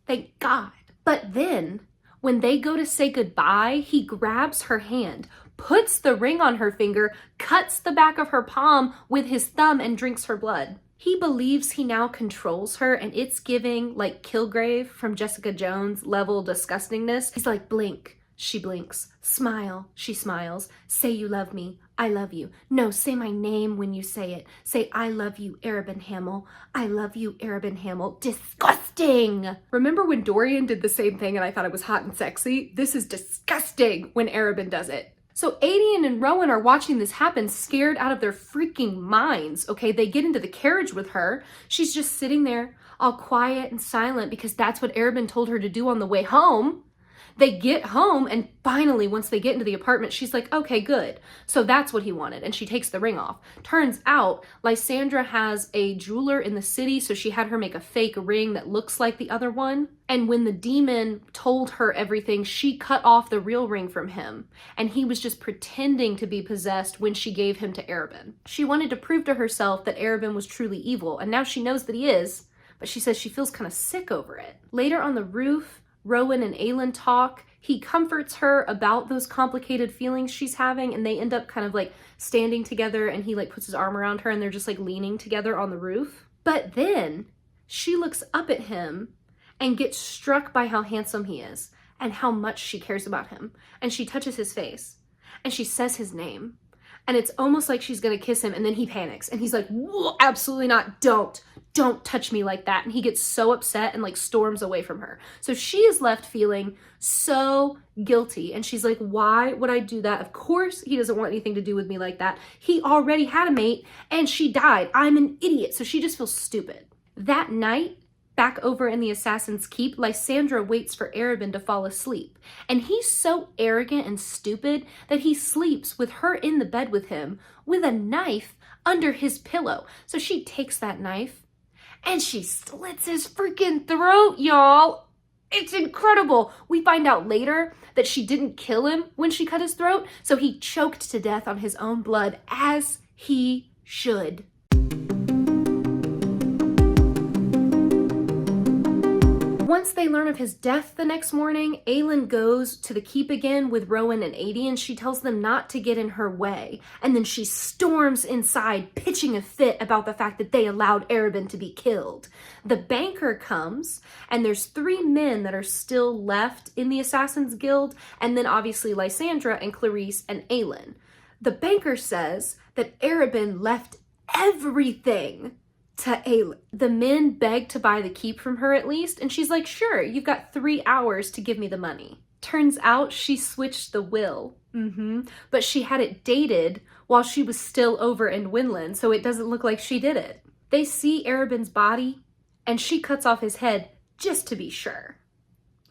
thank God. But then when they go to say goodbye, he grabs her hand, puts the ring on her finger, cuts the back of her palm with his thumb, and drinks her blood. He believes he now controls her, and it's giving like Kilgrave from Jessica Jones level disgustingness. He's like, blink. She blinks. Smile. She smiles. Say you love me. I love you. No, say my name when you say it. Say, I love you, Arobynn Hamel. I love you, Arobynn Hamel. Disgusting! Remember when Dorian did the same thing and I thought it was hot and sexy? This is disgusting when Arobynn does it. So Adian and Rowan are watching this happen, scared out of their freaking minds, okay? They get into the carriage with her. She's just sitting there all quiet and silent because that's what Arobynn told her to do on the way home. They get home, and finally, once they get into the apartment, she's like, okay, good. So that's what he wanted, and she takes the ring off. Turns out, Lysandra has a jeweler in the city, so she had her make a fake ring that looks like the other one. And when the demon told her everything, she cut off the real ring from him, and he was just pretending to be possessed when she gave him to Arobynn. She wanted to prove to herself that Arobynn was truly evil, and now she knows that he is, but she says she feels kind of sick over it. Later on the roof, Rowan and Aelin talk. He comforts her about those complicated feelings she's having, and they end up kind of like standing together, and he like puts his arm around her and they're just like leaning together on the roof. But then she looks up at him and gets struck by how handsome he is and how much she cares about him. And she touches his face and she says his name. And it's almost like she's gonna kiss him, and then he panics and he's like, absolutely not, don't touch me like that. And he gets so upset and like storms away from her. So she is left feeling so guilty, and she's like, why would I do that? Of course he doesn't want anything to do with me like that. He already had a mate and she died. I'm an idiot. So she just feels stupid. That night, back over in the Assassin's Keep, Lysandra waits for Arobynn to fall asleep. And he's so arrogant and stupid that he sleeps with her in the bed with him with a knife under his pillow. So she takes that knife and she slits his freaking throat, y'all. It's incredible. We find out later that she didn't kill him when she cut his throat, so he choked to death on his own blood, as he should. Once they learn of his death the next morning, Aelin goes to the keep again with Rowan and Adian. She tells them not to get in her way, and then she storms inside, pitching a fit about the fact that they allowed Arobynn to be killed. The banker comes, and there's 3 men that are still left in the Assassin's Guild, and then obviously Lysandra and Clarisse and Aelin. The banker says that Arobynn left everything to Aelin. The men beg to buy the keep from her at least, and she's like, sure, you've got 3 hours to give me the money. Turns out she switched the will. But she had it dated while she was still over in Winland, so it doesn't look like she did it. They see Arobynn's body, and she cuts off his head just to be sure.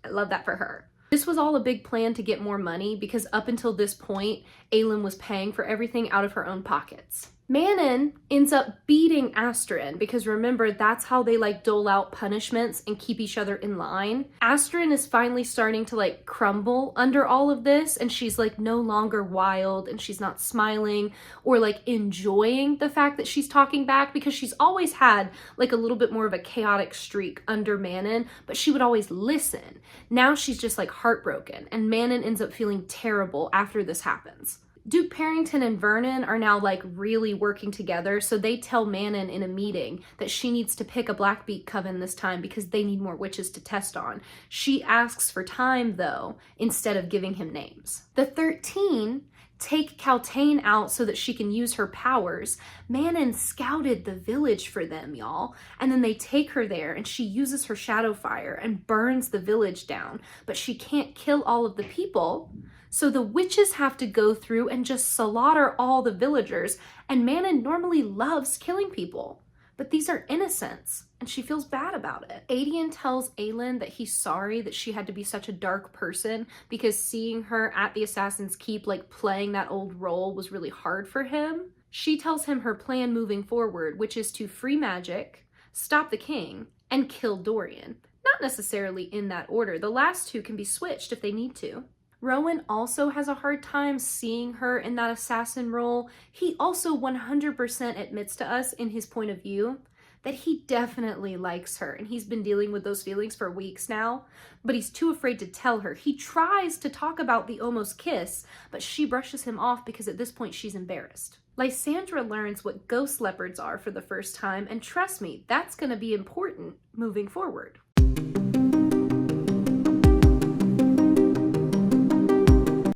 I love that for her. This was all a big plan to get more money, because up until this point, Aelin was paying for everything out of her own pockets. Manon ends up beating Astrid, because remember, that's how they like dole out punishments and keep each other in line. Astrid is finally starting to like crumble under all of this, and she's like no longer wild, and she's not smiling or like enjoying the fact that she's talking back, because she's always had like a little bit more of a chaotic streak under Manon, but she would always listen. Now she's just like heartbroken, and Manon ends up feeling terrible after this happens. Duke Parrington and Vernon are now like really working together, so they tell Manon in a meeting that she needs to pick a Blackbeak coven this time because they need more witches to test on. She asks for time though, instead of giving him names. The 13 take Kaltain out so that she can use her powers. Manon scouted the village for them, y'all, and then they take her there, and she uses her shadow fire and burns the village down, but she can't kill all of the people. So the witches have to go through and just slaughter all the villagers, and Manon normally loves killing people, but these are innocents, and she feels bad about it. Adian tells Aelin that he's sorry that she had to be such a dark person, because seeing her at the Assassin's Keep like playing that old role was really hard for him. She tells him her plan moving forward, which is to free magic, stop the king, and kill Dorian. Not necessarily in that order. The last 2 can be switched if they need to. Rowan also has a hard time seeing her in that assassin role. He also 100% admits to us in his point of view that he definitely likes her, and he's been dealing with those feelings for weeks now, but he's too afraid to tell her. He tries to talk about the almost kiss, but she brushes him off because at this point she's embarrassed. Lysandra learns what ghost leopards are for the first time, and trust me, that's going to be important moving forward.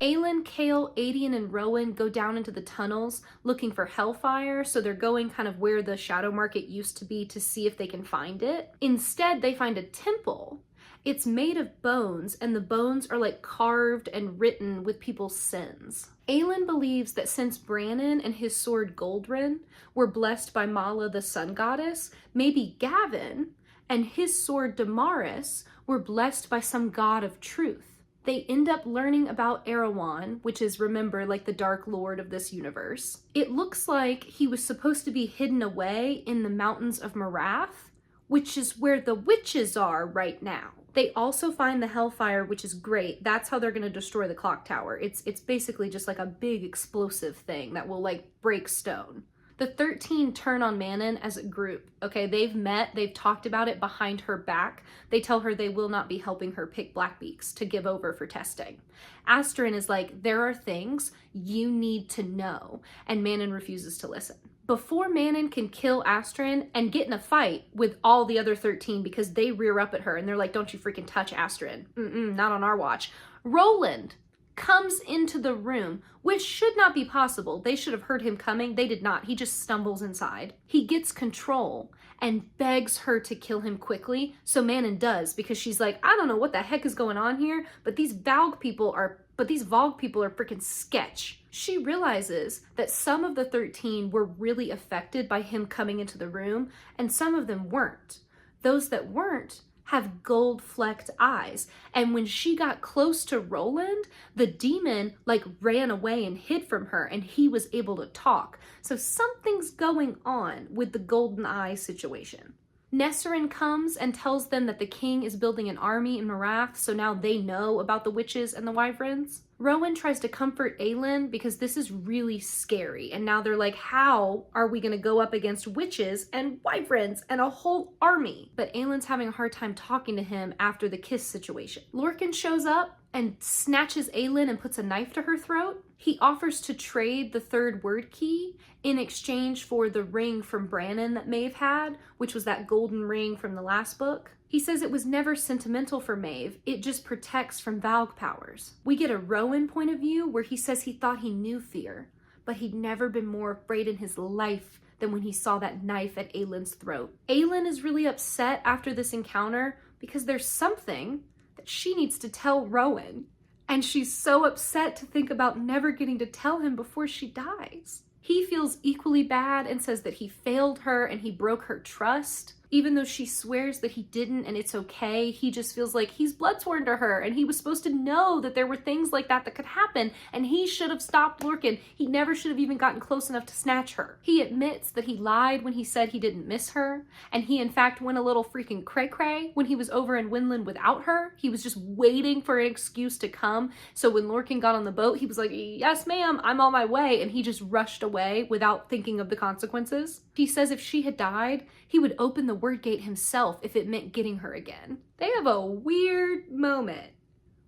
Aelin, Chaol, Adian, and Rowan go down into the tunnels looking for Hellfire, so they're going kind of where the Shadow Market used to be to see if they can find it. Instead, they find a temple, It's made of bones, and the bones are like carved and written with people's sins. Aelin believes that since Brannon and his sword Goldrin were blessed by Mala the sun goddess, maybe Gavin and his sword Damaris were blessed by some god of truth. They end up learning about Erewhon, which is, remember, like the Dark Lord of this universe. It looks like he was supposed to be hidden away in the mountains of Marath, which is where the witches are right now. They also find the Hellfire, which is great. That's how they're going to destroy the clock tower. It's basically just like a big explosive thing that will like break stone. The 13 turn on Manon as a group, okay? They've met, they've talked about it behind her back. They tell her they will not be helping her pick Blackbeaks to give over for testing. Asterin is like, there are things you need to know, and Manon refuses to listen. Before Manon can kill Asterin and get in a fight with all the other 13 because they rear up at her and they're like, don't you freaking touch Asterin. Not on our watch. Roland comes into the room, which should not be possible. They should have heard him coming. They did not. He just stumbles inside. He gets control and begs her to kill him quickly. So Manon does, because she's like, I don't know what the heck is going on here, but these Vogue people are freaking sketch. She realizes that some of the 13 were really affected by him coming into the room, and some of them weren't. Those that weren't have gold-flecked eyes. And when she got close to Roland, the demon like ran away and hid from her, and he was able to talk. So something's going on with the golden eye situation. Nesserin comes and tells them that the king is building an army in Marath, so now they know about the witches and the wyverns. Rowan tries to comfort Aelin because this is really scary, and now they're like, how are we gonna go up against witches and wyverns and a whole army? But Aelin's having a hard time talking to him after the kiss situation. Lorcan shows up and snatches Aelin and puts a knife to her throat. He offers to trade the third word key in exchange for the ring from Brannon that Maeve had, which was that golden ring from the last book. He says it was never sentimental for Maeve, it just protects from Valg powers. We get a Rowan point of view where he says he thought he knew fear, but he'd never been more afraid in his life than when he saw that knife at Aelin's throat. Aelin is really upset after this encounter because there's something that she needs to tell Rowan, and she's so upset to think about never getting to tell him before she dies. He feels equally bad and says that he failed her and he broke her trust. Even though she swears that he didn't and it's okay, he just feels like he's bloodsworn to her and he was supposed to know that there were things like that that could happen, and he should have stopped Lorcan. He never should have even gotten close enough to snatch her. He admits that he lied when he said he didn't miss her, and he in fact went a little freaking cray-cray when he was over in Winland without her. He was just waiting for an excuse to come, so when Lorcan got on the boat, he was like, yes ma'am, I'm on my way, and he just rushed away without thinking of the consequences. He says if she had died, he would open the word gate himself if it meant getting her again. They have a weird moment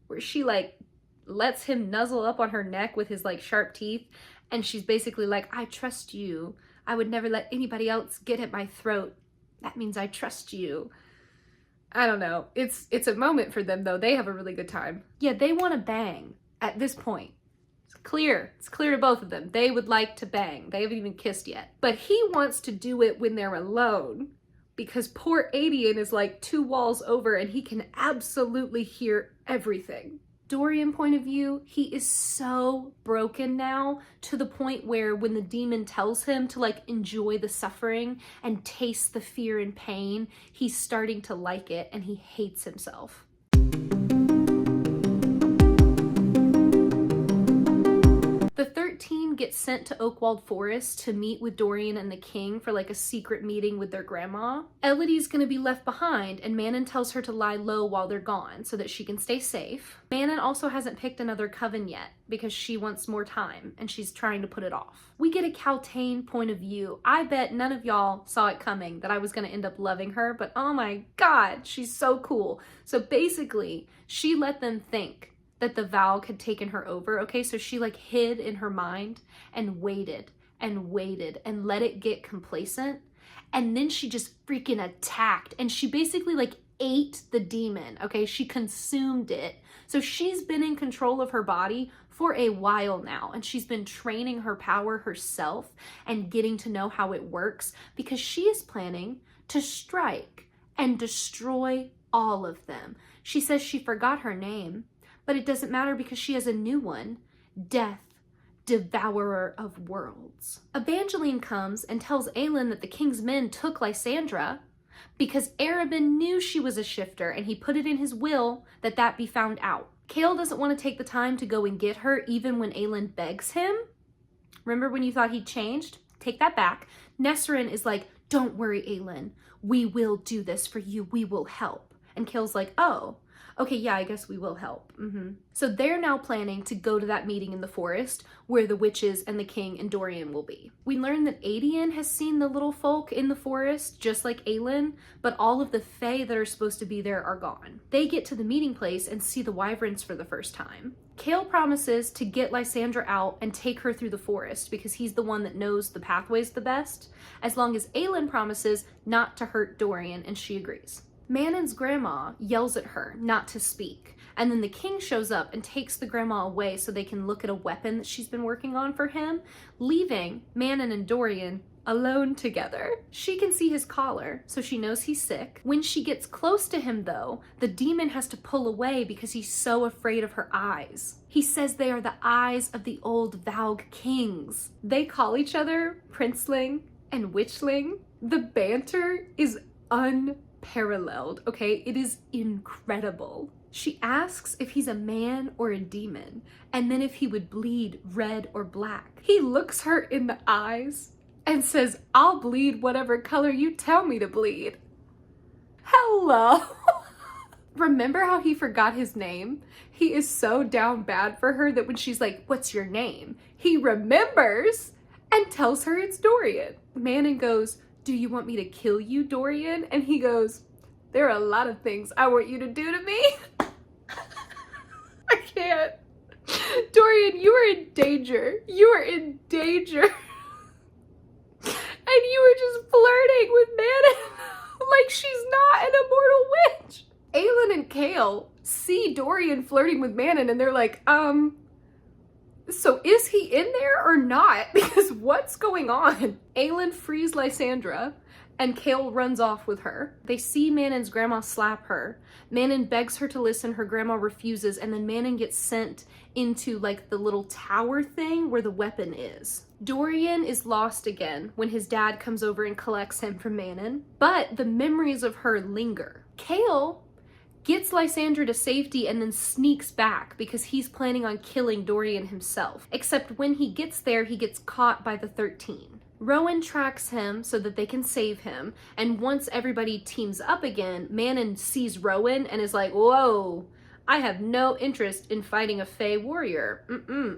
where she like lets him nuzzle up on her neck with his like sharp teeth, and she's basically like, I trust you. I would never let anybody else get at my throat. That means I trust you. I don't know. It's a moment for them though. They have a really good time. Yeah, they want to bang at this point. It's clear to both of them. They would like to bang. They haven't even kissed yet. But he wants to do it when they're alone, because poor Adian is like 2 walls over and he can absolutely hear everything. Dorian point of view, he is so broken now to the point where when the demon tells him to like enjoy the suffering and taste the fear and pain, he's starting to like it and he hates himself. The 13 get sent to Oakwald Forest to meet with Dorian and the king for like a secret meeting with their grandma. Elodie's gonna be left behind, and Manon tells her to lie low while they're gone so that she can stay safe. Manon also hasn't picked another coven yet because she wants more time and she's trying to put it off. We get a Kaltain point of view. I bet none of y'all saw it coming that I was gonna end up loving her, but oh my god, she's so cool. So basically, she let them think that the Valg had taken her over, okay? So she like hid in her mind and waited and waited and let it get complacent. And then she just freaking attacked, and she basically like ate the demon, okay? She consumed it. So she's been in control of her body for a while now, and she's been training her power herself and getting to know how it works because she is planning to strike and destroy All of them. She says she forgot her name, but it doesn't matter because she has a new one. Death, devourer of worlds. Evangeline comes and tells Aelin that the king's men took Lysandra because Arobynn knew she was a shifter and he put it in his will that that be found out. Chaol doesn't want to take the time to go and get her even when Aelin begs him. Remember when you thought he'd changed? Take that back. Nesryn is like, don't worry, Aelin. We will do this for you. We will help. And Chaol's like, oh, okay, yeah, I guess we will help. So they're now planning to go to that meeting in the forest where the witches and the king and Dorian will be. We learn that Aedion has seen the little folk in the forest, just like Aelin, but all of the fae that are supposed to be there are gone. They get to the meeting place and see the wyverns for the first time. Chaol promises to get Lysandra out and take her through the forest because he's the one that knows the pathways the best, as long as Aelin promises not to hurt Dorian, and she agrees. Manon's grandma yells at her not to speak, and then the king shows up and takes the grandma away so they can look at a weapon that she's been working on for him, leaving Manon and Dorian alone together. She can see his collar, so she knows he's sick. When she gets close to him, though, the demon has to pull away because he's so afraid of her eyes. He says they are the eyes of the old Vaug kings. They call each other Princeling and Witchling. The banter is unparalleled, okay? It is incredible. She asks if he's a man or a demon, and then if he would bleed red or black. He looks her in the eyes and says, I'll bleed whatever color you tell me to bleed. Hello. Remember how he forgot his name? He is so down bad for her that when she's like, what's your name? He remembers and tells her it's Dorian. Manon goes, do you want me to kill you, Dorian? And he goes, there are a lot of things I want you to do to me. I can't. Dorian, you are in danger. You are in danger. And you were just flirting with Manon like she's not an immortal witch. Aelin and Chaol see Dorian flirting with Manon and they're like, so is he in there or not? Because what's going on? Aelin frees Lysandra and Chaol runs off with her. They see Manon's grandma slap her. Manon begs her to listen, her grandma refuses, and then Manon gets sent into like the little tower thing where the weapon is. Dorian is lost again when his dad comes over and collects him from Manon, but the memories of her linger. Chaol gets Lysandra to safety and then sneaks back because he's planning on killing Dorian himself. Except when he gets there, he gets caught by the 13. Rowan tracks him so that they can save him, and once everybody teams up again, Manon sees Rowan and is like, whoa, I have no interest in fighting a fae warrior.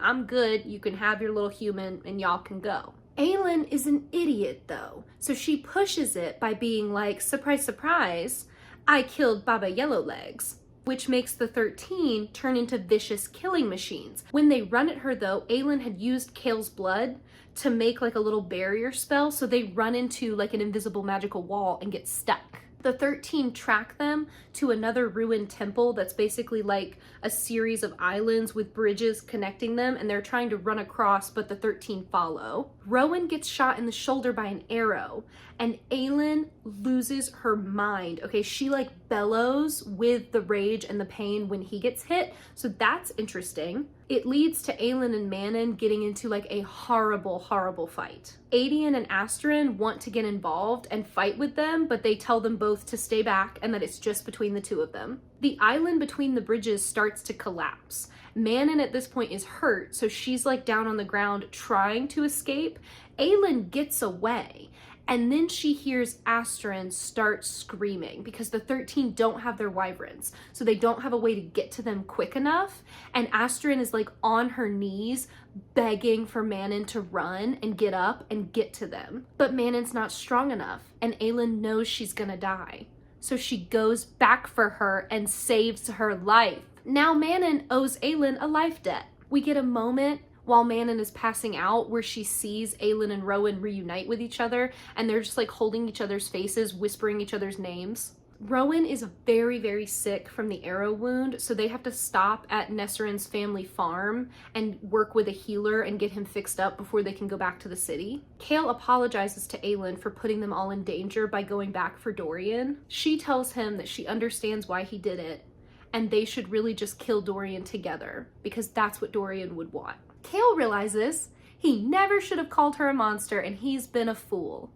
I'm good, you can have your little human and y'all can go. Aelin is an idiot though, so she pushes it by being like, surprise, surprise, I killed Baba Yellowlegs, which makes the 13 turn into vicious killing machines. When they run at her though, Aelin had used Chaol's blood to make like a little barrier spell, so they run into like an invisible magical wall and get stuck. The 13 track them to another ruined temple that's basically like a series of islands with bridges connecting them, and they're trying to run across, but the 13 follow. Rowan gets shot in the shoulder by an arrow, and Aelin loses her mind. Okay, she like bellows with the rage and the pain when he gets hit, so that's interesting. It leads to Aelin and Manon getting into like a horrible, horrible fight. Aedion and Asterin want to get involved and fight with them, but they tell them both to stay back and that it's just between the two of them. The island between the bridges starts to collapse. Manon at this point is hurt, so she's like down on the ground trying to escape. Aelin gets away. And then she hears Asterin start screaming because the 13 don't have their wyverns, so they don't have a way to get to them quick enough. And Asterin is like on her knees begging for Manon to run and get up and get to them. But Manon's not strong enough, and Aelin knows she's gonna die. So she goes back for her and saves her life. Now Manon owes Aelin a life debt. We get a moment while Manon is passing out where she sees Aelin and Rowan reunite with each other, and they're just like holding each other's faces, whispering each other's names. Rowan is very, very sick from the arrow wound, so they have to stop at Nesserin's family farm and work with a healer and get him fixed up before they can go back to the city. Chaol apologizes to Aelin for putting them all in danger by going back for Dorian. She tells him that she understands why he did it, and they should really just kill Dorian together, because that's what Dorian would want. Chaol realizes he never should have called her a monster, and he's been a fool.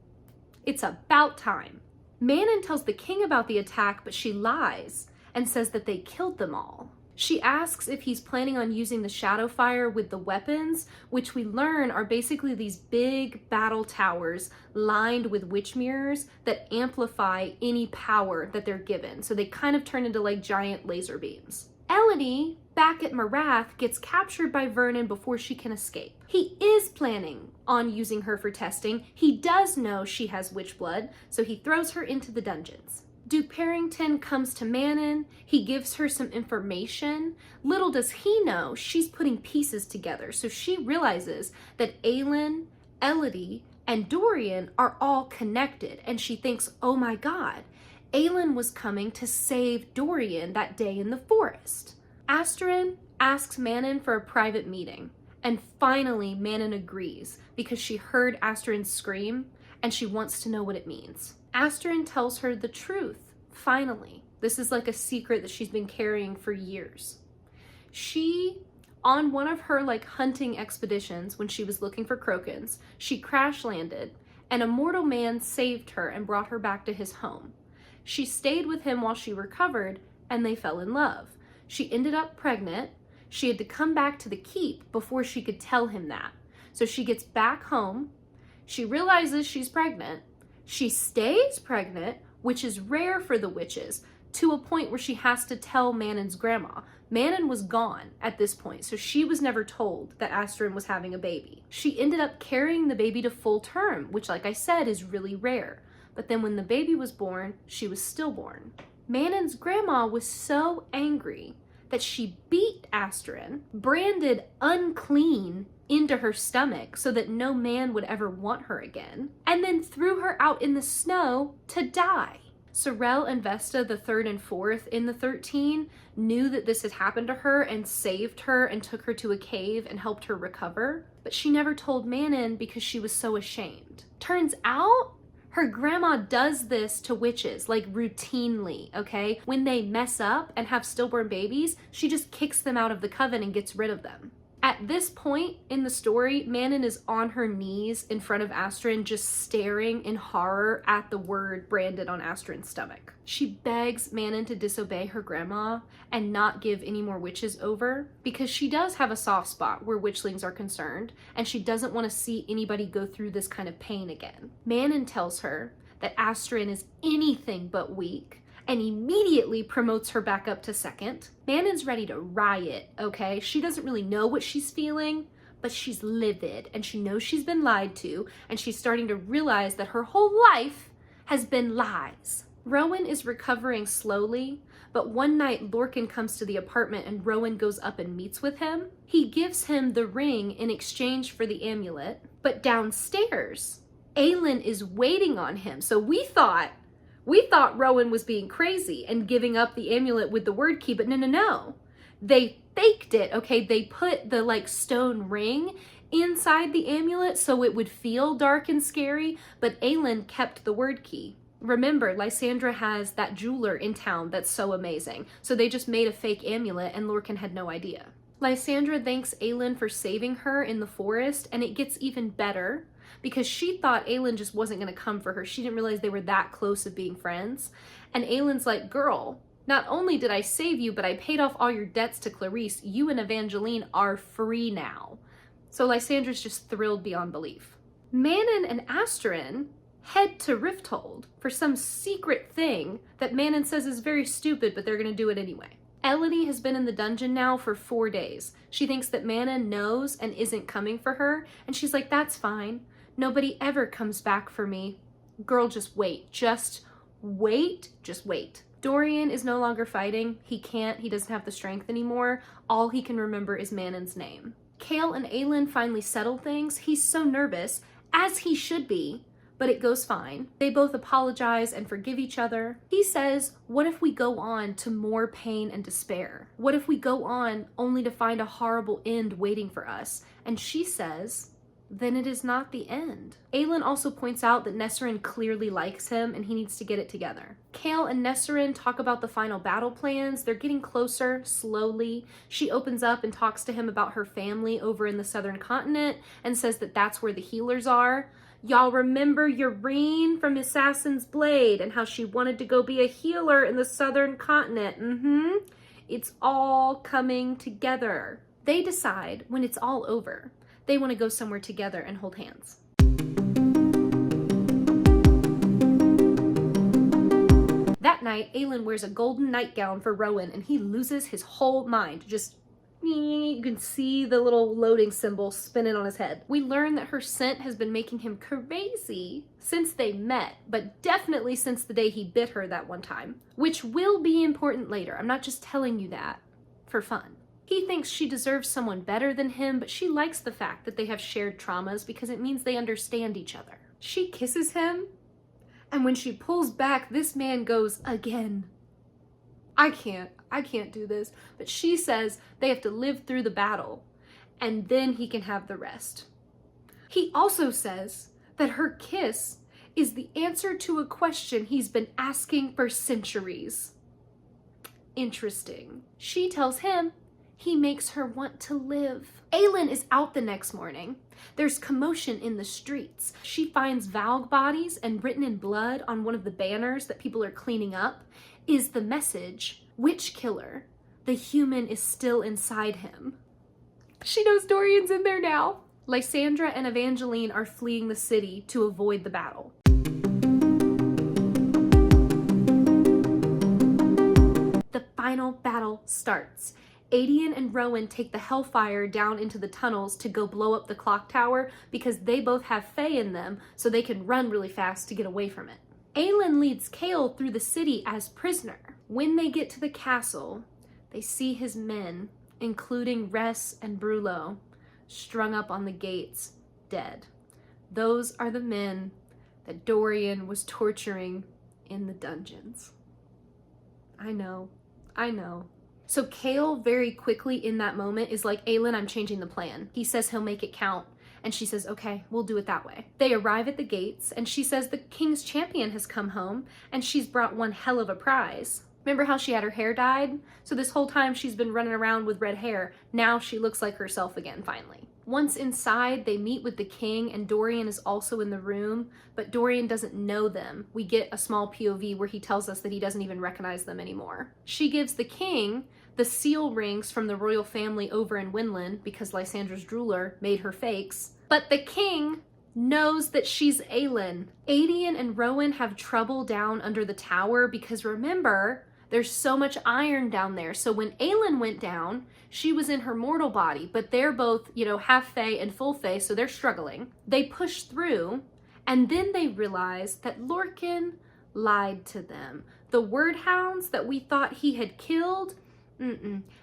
It's about time. Manon tells the king about the attack, but she lies and says that they killed them all. She asks if he's planning on using the Shadowfire with the weapons, which we learn are basically these big battle towers lined with witch mirrors that amplify any power that they're given. So they kind of turn into like giant laser beams. Elodie, back at Marath, gets captured by Vernon before she can escape. He is planning on using her for testing. He does know she has witch blood, so he throws her into the dungeons. Duke Parrington comes to Manon. He gives her some information. Little does he know she's putting pieces together, so she realizes that Aelin, Elodie, and Dorian are all connected, and she thinks, oh my god, Aelin was coming to save Dorian that day in the forest. Asterin asks Manon for a private meeting, and finally Manon agrees because she heard Asterin scream and she wants to know what it means. Asterin tells her the truth, finally. This is like a secret that she's been carrying for years. She, on one of her like hunting expeditions when she was looking for Crokins, she crash landed and a mortal man saved her and brought her back to his home. She stayed with him while she recovered, and they fell in love. She ended up pregnant. She had to come back to the keep before she could tell him that. So she gets back home. She realizes she's pregnant. She stays pregnant, which is rare for the witches, to a point where she has to tell Manon's grandma. Manon was gone at this point, so she was never told that Asterin was having a baby. She ended up carrying the baby to full term, which, like I said, is really rare. But then when the baby was born, she was stillborn. Manon's grandma was so angry that she beat Asterin, branded unclean into her stomach so that no man would ever want her again, and then threw her out in the snow to die. Sorel and Vesta, the third and fourth in the 13, knew that this had happened to her and saved her and took her to a cave and helped her recover, but she never told Manon because she was so ashamed. Turns out, her grandma does this to witches, like routinely, okay? When they mess up and have stillborn babies, she just kicks them out of the coven and gets rid of them. At this point in the story, Manon is on her knees in front of Asterin, just staring in horror at the word branded on Asterin's stomach. She begs Manon to disobey her grandma and not give any more witches over, because she does have a soft spot where witchlings are concerned, and she doesn't want to see anybody go through this kind of pain again. Manon tells her that Asterin is anything but weak, and immediately promotes her back up to second. Manon's ready to riot, okay? She doesn't really know what she's feeling, but she's livid, and she knows she's been lied to, and she's starting to realize that her whole life has been lies. Rowan is recovering slowly, but one night Lorcan comes to the apartment and Rowan goes up and meets with him. He gives him the ring in exchange for the amulet, but downstairs, Aelin is waiting on him. So we thought Rowan was being crazy and giving up the amulet with the word key, but no. They faked it, okay? They put the like stone ring inside the amulet so it would feel dark and scary, but Aelin kept the word key. Remember, Lysandra has that jeweler in town that's so amazing. So they just made a fake amulet and Lorcan had no idea. Lysandra thanks Aelin for saving her in the forest, and it gets even better because she thought Aelin just wasn't going to come for her. She didn't realize they were that close of being friends. And Aelin's like, girl, not only did I save you, but I paid off all your debts to Clarice. You and Evangeline are free now. So Lysandra's just thrilled beyond belief. Manon and Asterin head to Rifthold for some secret thing that Manon says is very stupid, but they're going to do it anyway. Elodie has been in the dungeon now for 4 days. She thinks that Manon knows and isn't coming for her, and she's like, that's fine. Nobody ever comes back for me. Girl, just wait. Just wait. Dorian is no longer fighting. He doesn't have the strength anymore. All he can remember is Manon's name. Chaol and Aelin finally settle things. He's so nervous, as he should be, but it goes fine. They both apologize and forgive each other. He says, what if we go on to more pain and despair? What if we go on only to find a horrible end waiting for us? And she says, then it is not the end. Aelin also points out that Nesrin clearly likes him and he needs to get it together. Chaol and Nesrin talk about the final battle plans. They're getting closer, slowly. She opens up and talks to him about her family over in the southern continent and says that that's where the healers are. Y'all remember Yrene from Assassin's Blade and how she wanted to go be a healer in the southern continent? It's all coming together. They decide when it's all over, they want to go somewhere together and hold hands. That night, Aelin wears a golden nightgown for Rowan and he loses his whole mind. Just, you can see the little loading symbol spinning on his head. We learn that her scent has been making him crazy since they met, but definitely since the day he bit her that one time, which will be important later. I'm not just telling you that for fun. He thinks she deserves someone better than him, but she likes the fact that they have shared traumas because it means they understand each other. She kisses him, and when she pulls back, this man goes again. I can't do this. But she says they have to live through the battle, and then he can have the rest. He also says that her kiss is the answer to a question he's been asking for centuries. Interesting. She tells him he makes her want to live. Aelin is out the next morning. There's commotion in the streets. She finds Valg bodies, and written in blood on one of the banners that people are cleaning up is the message, "Witch killer, the human is still inside him." She knows Dorian's in there now. Lysandra and Evangeline are fleeing the city to avoid the battle. The final battle starts. Aedion and Rowan take the Hellfire down into the tunnels to go blow up the clock tower because they both have Fae in them, so they can run really fast to get away from it. Aelin leads Chaol through the city as prisoner. When they get to the castle, they see his men, including Rhys and Brullo, strung up on the gates, dead. Those are the men that Dorian was torturing in the dungeons. I know. So Chaol very quickly in that moment is like, Aelin, I'm changing the plan. He says he'll make it count. And she says, okay, we'll do it that way. They arrive at the gates and she says the king's champion has come home and she's brought one hell of a prize. Remember how she had her hair dyed? So this whole time she's been running around with red hair. Now she looks like herself again, finally. Once inside, they meet with the king and Dorian is also in the room, but Dorian doesn't know them. We get a small POV where he tells us that he doesn't even recognize them anymore. She gives the king the seal rings from the royal family over in Winland because Lysandra's jeweler made her fakes. But the king knows that she's Aelin. Aedion and Rowan have trouble down under the tower because remember, there's so much iron down there. So when Aelin went down, she was in her mortal body, but they're both, half Fae and full Fae, so they're struggling. They push through, and then they realize that Lorcan lied to them. The word hounds that we thought he had killed,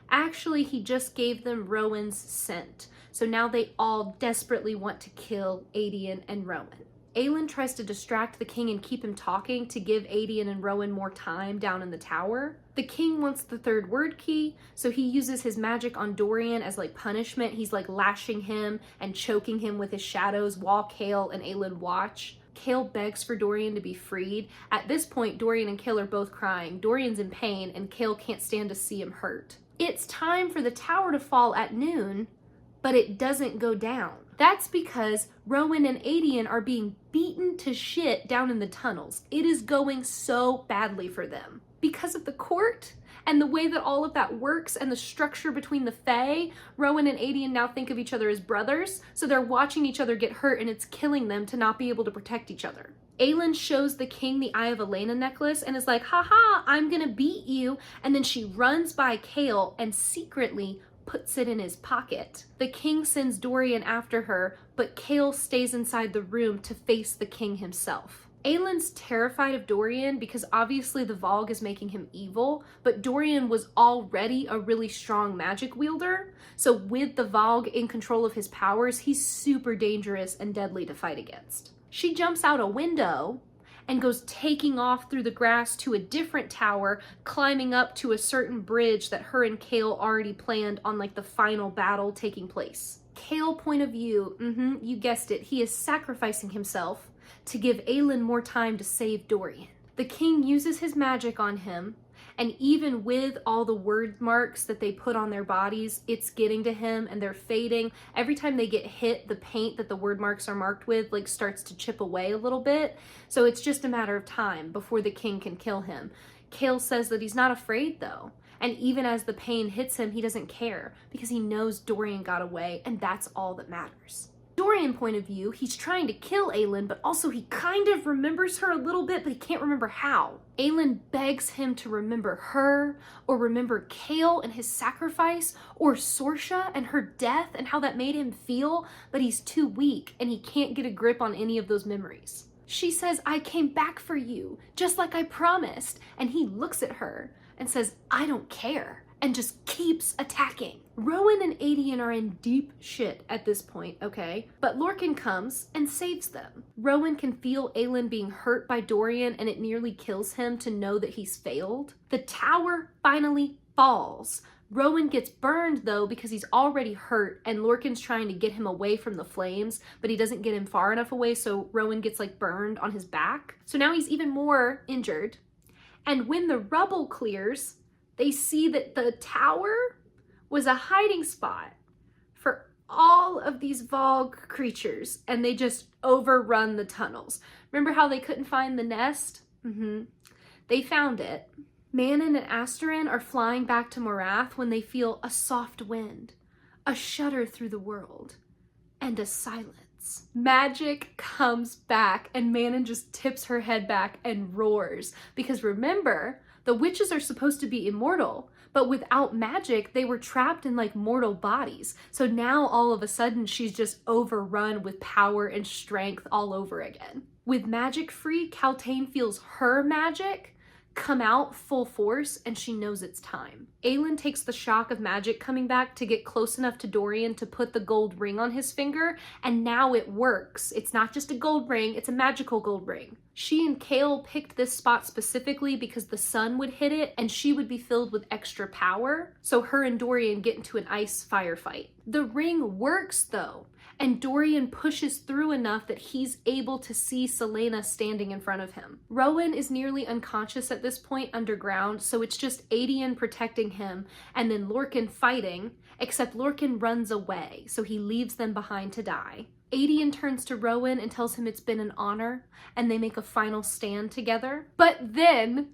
actually he just gave them Rowan's scent. So now they all desperately want to kill Aedion and Rowan. Aelin tries to distract the king and keep him talking to give Aedion and Rowan more time down in the tower. The king wants the third word key, so he uses his magic on Dorian as punishment. He's lashing him and choking him with his shadows while Chaol and Aelin watch. Chaol begs for Dorian to be freed. At this point, Dorian and Chaol are both crying. Dorian's in pain and Chaol can't stand to see him hurt. It's time for the tower to fall at noon, but it doesn't go down. That's because Rowan and Aedion are being beaten to shit down in the tunnels. It is going so badly for them. Because of the court and the way that all of that works and the structure between the Fae, Rowan and Aedion now think of each other as brothers, so they're watching each other get hurt and it's killing them to not be able to protect each other. Aelin shows the king the Eye of Elena necklace and is like, haha, I'm gonna beat you. And then she runs by Chaol and secretly puts it in his pocket. The king sends Dorian after her, but Chaol stays inside the room to face the king himself. Aelin's terrified of Dorian because obviously the Valg is making him evil, but Dorian was already a really strong magic wielder, so with the Valg in control of his powers, he's super dangerous and deadly to fight against. She jumps out a window and goes taking off through the grass to a different tower, climbing up to a certain bridge that her and Chaol already planned on like the final battle taking place. Chaol point of view, you guessed it, he is sacrificing himself to give Aelin more time to save Dorian. The king uses his magic on him, and even with all the word marks that they put on their bodies, it's getting to him and they're fading. Every time they get hit, the paint that the word marks are marked with like starts to chip away a little bit. So it's just a matter of time before the king can kill him. Chaol says that he's not afraid though. And even as the pain hits him, he doesn't care because he knows Dorian got away and that's all that matters. Dorian point of view, he's trying to kill Aelin, but also he kind of remembers her a little bit, but he can't remember how. Aelin begs him to remember her, or remember Chaol and his sacrifice, or Sorsha and her death and how that made him feel, but he's too weak and he can't get a grip on any of those memories. She says, I came back for you, just like I promised, and he looks at her and says, I don't care, and just keeps attacking. Rowan and Aedion are in deep shit at this point, okay? But Lorcan comes and saves them. Rowan can feel Aelin being hurt by Dorian and it nearly kills him to know that he's failed. The tower finally falls. Rowan gets burned though because he's already hurt and Lorcan's trying to get him away from the flames, but he doesn't get him far enough away, so Rowan gets like burned on his back. So now he's even more injured. And when the rubble clears, they see that the tower was a hiding spot for all of these Vogue creatures, and they just overrun the tunnels. Remember how they couldn't find the nest? They found it. Manon and Asterin are flying back to Morath when they feel a soft wind, a shudder through the world, and a silence. Magic comes back, and Manon just tips her head back and roars. Because remember, the witches are supposed to be immortal, but without magic, they were trapped in like mortal bodies. So now all of a sudden, she's just overrun with power and strength all over again. With magic free, Kaltain feels her magic come out full force and she knows it's time. Aelin takes the shock of magic coming back to get close enough to Dorian to put the gold ring on his finger, and now it works. It's not just a gold ring, it's a magical gold ring. She and Chaol picked this spot specifically because the sun would hit it and she would be filled with extra power, so her and Dorian get into an ice firefight. The ring works though, and Dorian pushes through enough that he's able to see Celaena standing in front of him. Rowan is nearly unconscious at this point underground, so it's just Aedion protecting him and then Lorcan fighting, except Lorcan runs away, so he leaves them behind to die. Aedion turns to Rowan and tells him it's been an honor, and they make a final stand together. But then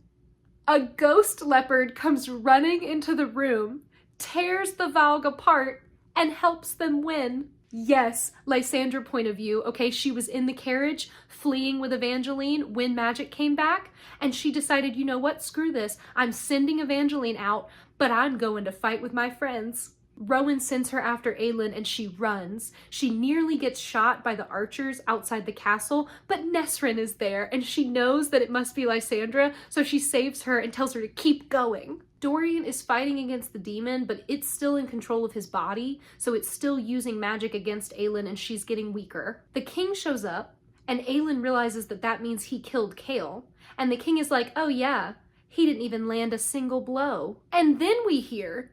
a ghost leopard comes running into the room, tears the Valg apart, and helps them win. Yes, Lysandra point of view, okay, she was in the carriage fleeing with Evangeline when magic came back, and she decided, you know what, screw this, I'm sending Evangeline out, but I'm going to fight with my friends. Rowan sends her after Aelin and she runs. She nearly gets shot by the archers outside the castle, but Nesryn is there and she knows that it must be Lysandra, so she saves her and tells her to keep going. Dorian is fighting against the demon, but it's still in control of his body, so it's still using magic against Aelin and she's getting weaker. The king shows up and Aelin realizes that that means he killed Chaol, and the king is like, oh yeah, he didn't even land a single blow. And then we hear,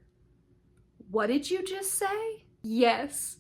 what did you just say? Yes,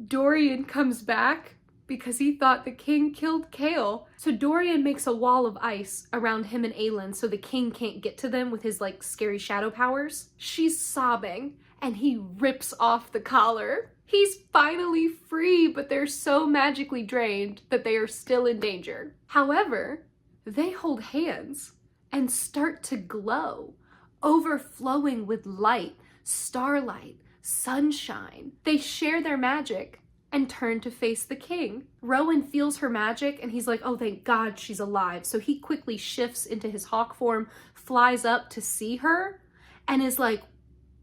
Dorian comes back because he thought the king killed Chaol. So Dorian makes a wall of ice around him and Aelin so the king can't get to them with his like scary shadow powers. She's sobbing and he rips off the collar. He's finally free, but they're so magically drained that they are still in danger. However, they hold hands and start to glow, overflowing with light, starlight, sunshine. They share their magic and turn to face the king. Rowan feels her magic and he's like, oh, thank God she's alive. So he quickly shifts into his hawk form, flies up to see her, and is like,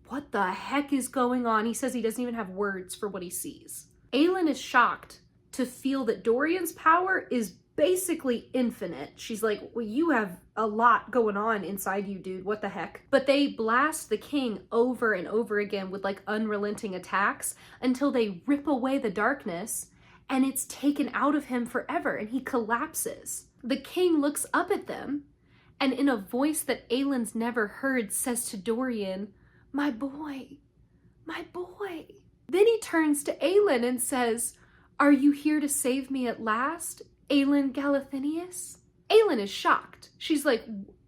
what the heck is going on? He says he doesn't even have words for what he sees. Aelin is shocked to feel that Dorian's power is basically infinite. She's like, well, you have a lot going on inside you, dude. What the heck? But they blast the king over and over again with like unrelenting attacks until they rip away the darkness and it's taken out of him forever, and he collapses. The king looks up at them, and in a voice that Aelin's never heard says to Dorian, "My boy, my boy." Then he turns to Aelin and says, "Are you here to save me at last, Aelin Galathinius?" Aelin is shocked. She's like,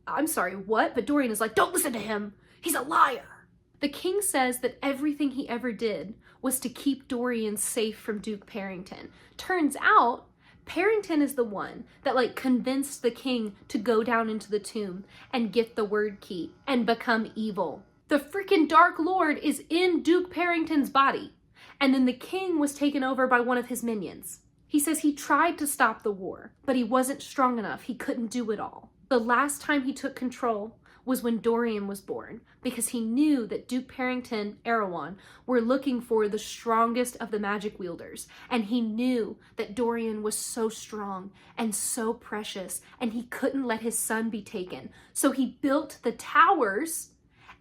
"I'm sorry, what?" But Dorian is like, "Don't listen to him. He's a liar." The king says that everything he ever did was to keep Dorian safe from Duke Parrington. Turns out, Parrington is the one that convinced the king to go down into the tomb and get the word key and become evil. The freaking Dark Lord is in Duke Parrington's body. And then the king was taken over by one of his minions. He says he tried to stop the war, but he wasn't strong enough. He couldn't do it all. The last time he took control was when Dorian was born, because he knew that Duke Parrington, Erewhon, were looking for the strongest of the magic wielders, and he knew that Dorian was so strong and so precious, and he couldn't let his son be taken. So he built the towers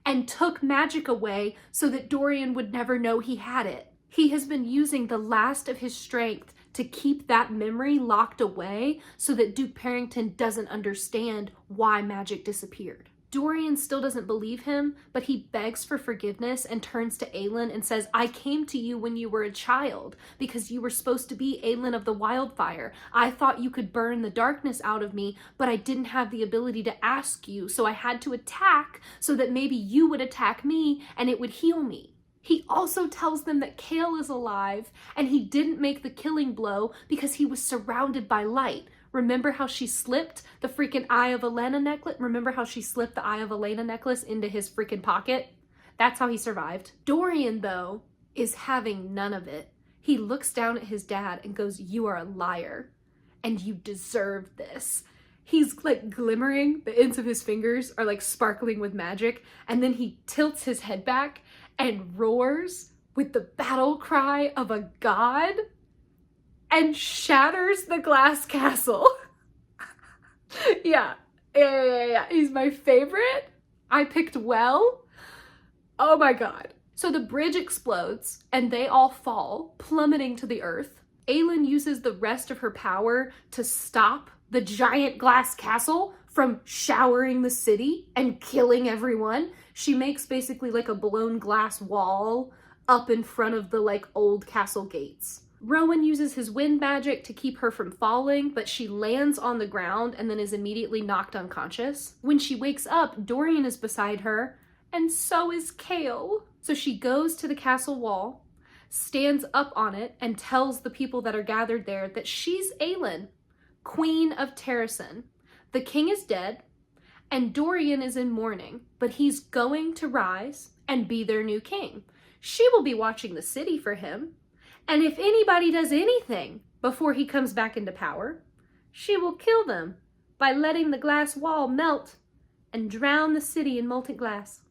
and took magic away so that Dorian would never know he had it. He has been using the last of his strength to keep that memory locked away so that Duke Parrington doesn't understand why magic disappeared. Dorian still doesn't believe him, but he begs for forgiveness and turns to Aelin and says, "I came to you when you were a child because you were supposed to be Aelin of the Wildfire. I thought you could burn the darkness out of me, but I didn't have the ability to ask you, so I had to attack so that maybe you would attack me and it would heal me." He also tells them that Chaol is alive and he didn't make the killing blow because he was surrounded by light. Remember how she slipped the freaking Eye of Elena necklace? Remember how she slipped the Eye of Elena necklace into his freaking pocket? That's how he survived. Dorian, though, is having none of it. He looks down at his dad and goes, "You are a liar, and you deserve this." He's glimmering, the ends of his fingers are sparkling with magic, and then he tilts his head back and roars with the battle cry of a god and shatters the glass castle. Yeah. He's my favorite. I picked well. Oh my god. So the bridge explodes and they all fall, plummeting to the earth. Aelin uses the rest of her power to stop the giant glass castle from showering the city and killing everyone. She makes basically a blown glass wall up in front of the old castle gates. Rowan uses his wind magic to keep her from falling, but she lands on the ground and then is immediately knocked unconscious. When she wakes up, Dorian is beside her, and so is Chaol. So she goes to the castle wall, stands up on it, and tells the people that are gathered there that she's Aelin, Queen of Terrasen. The king is dead, and Dorian is in mourning, but he's going to rise and be their new king. She will be watching the city for him. And if anybody does anything before he comes back into power, she will kill them by letting the glass wall melt and drown the city in molten glass.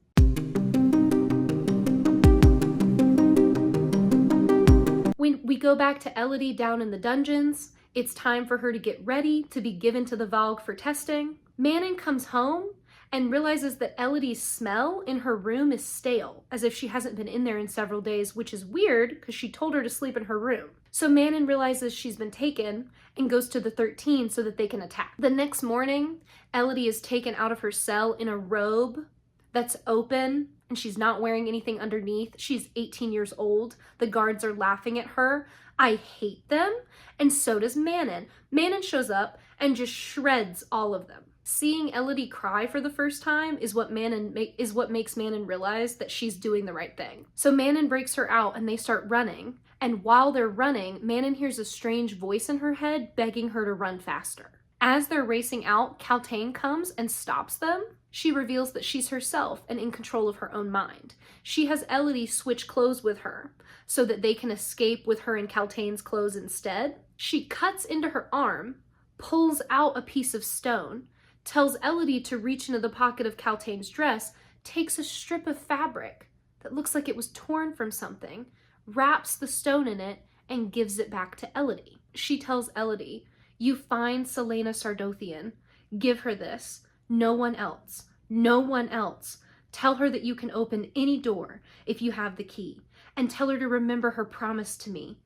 When we go back to Elodie down in the dungeons, it's time for her to get ready to be given to the Valg for testing. Manon comes home and realizes that Elodie's smell in her room is stale, as if she hasn't been in there in several days, which is weird because she told her to sleep in her room. So Manon realizes she's been taken and goes to the 13 so that they can attack. The next morning, Elodie is taken out of her cell in a robe that's open and she's not wearing anything underneath. She's 18 years old. The guards are laughing at her. I hate them, and so does Manon. Manon shows up and just shreds all of them. Seeing Elodie cry for the first time is what makes Manon realize that she's doing the right thing. So Manon breaks her out and they start running. And while they're running, Manon hears a strange voice in her head begging her to run faster. As they're racing out, Kaltain comes and stops them. She reveals that she's herself and in control of her own mind. She has Elodie switch clothes with her so that they can escape with her in Kaltain's clothes instead. She cuts into her arm, pulls out a piece of stone, tells Elodie to reach into the pocket of Kaltain's dress, takes a strip of fabric that looks like it was torn from something, wraps the stone in it, and gives it back to Elodie. She tells Elodie, "You find Celaena Sardothien. Give her this. No one else. No one else. Tell her that you can open any door if you have the key, and tell her to remember her promise to me.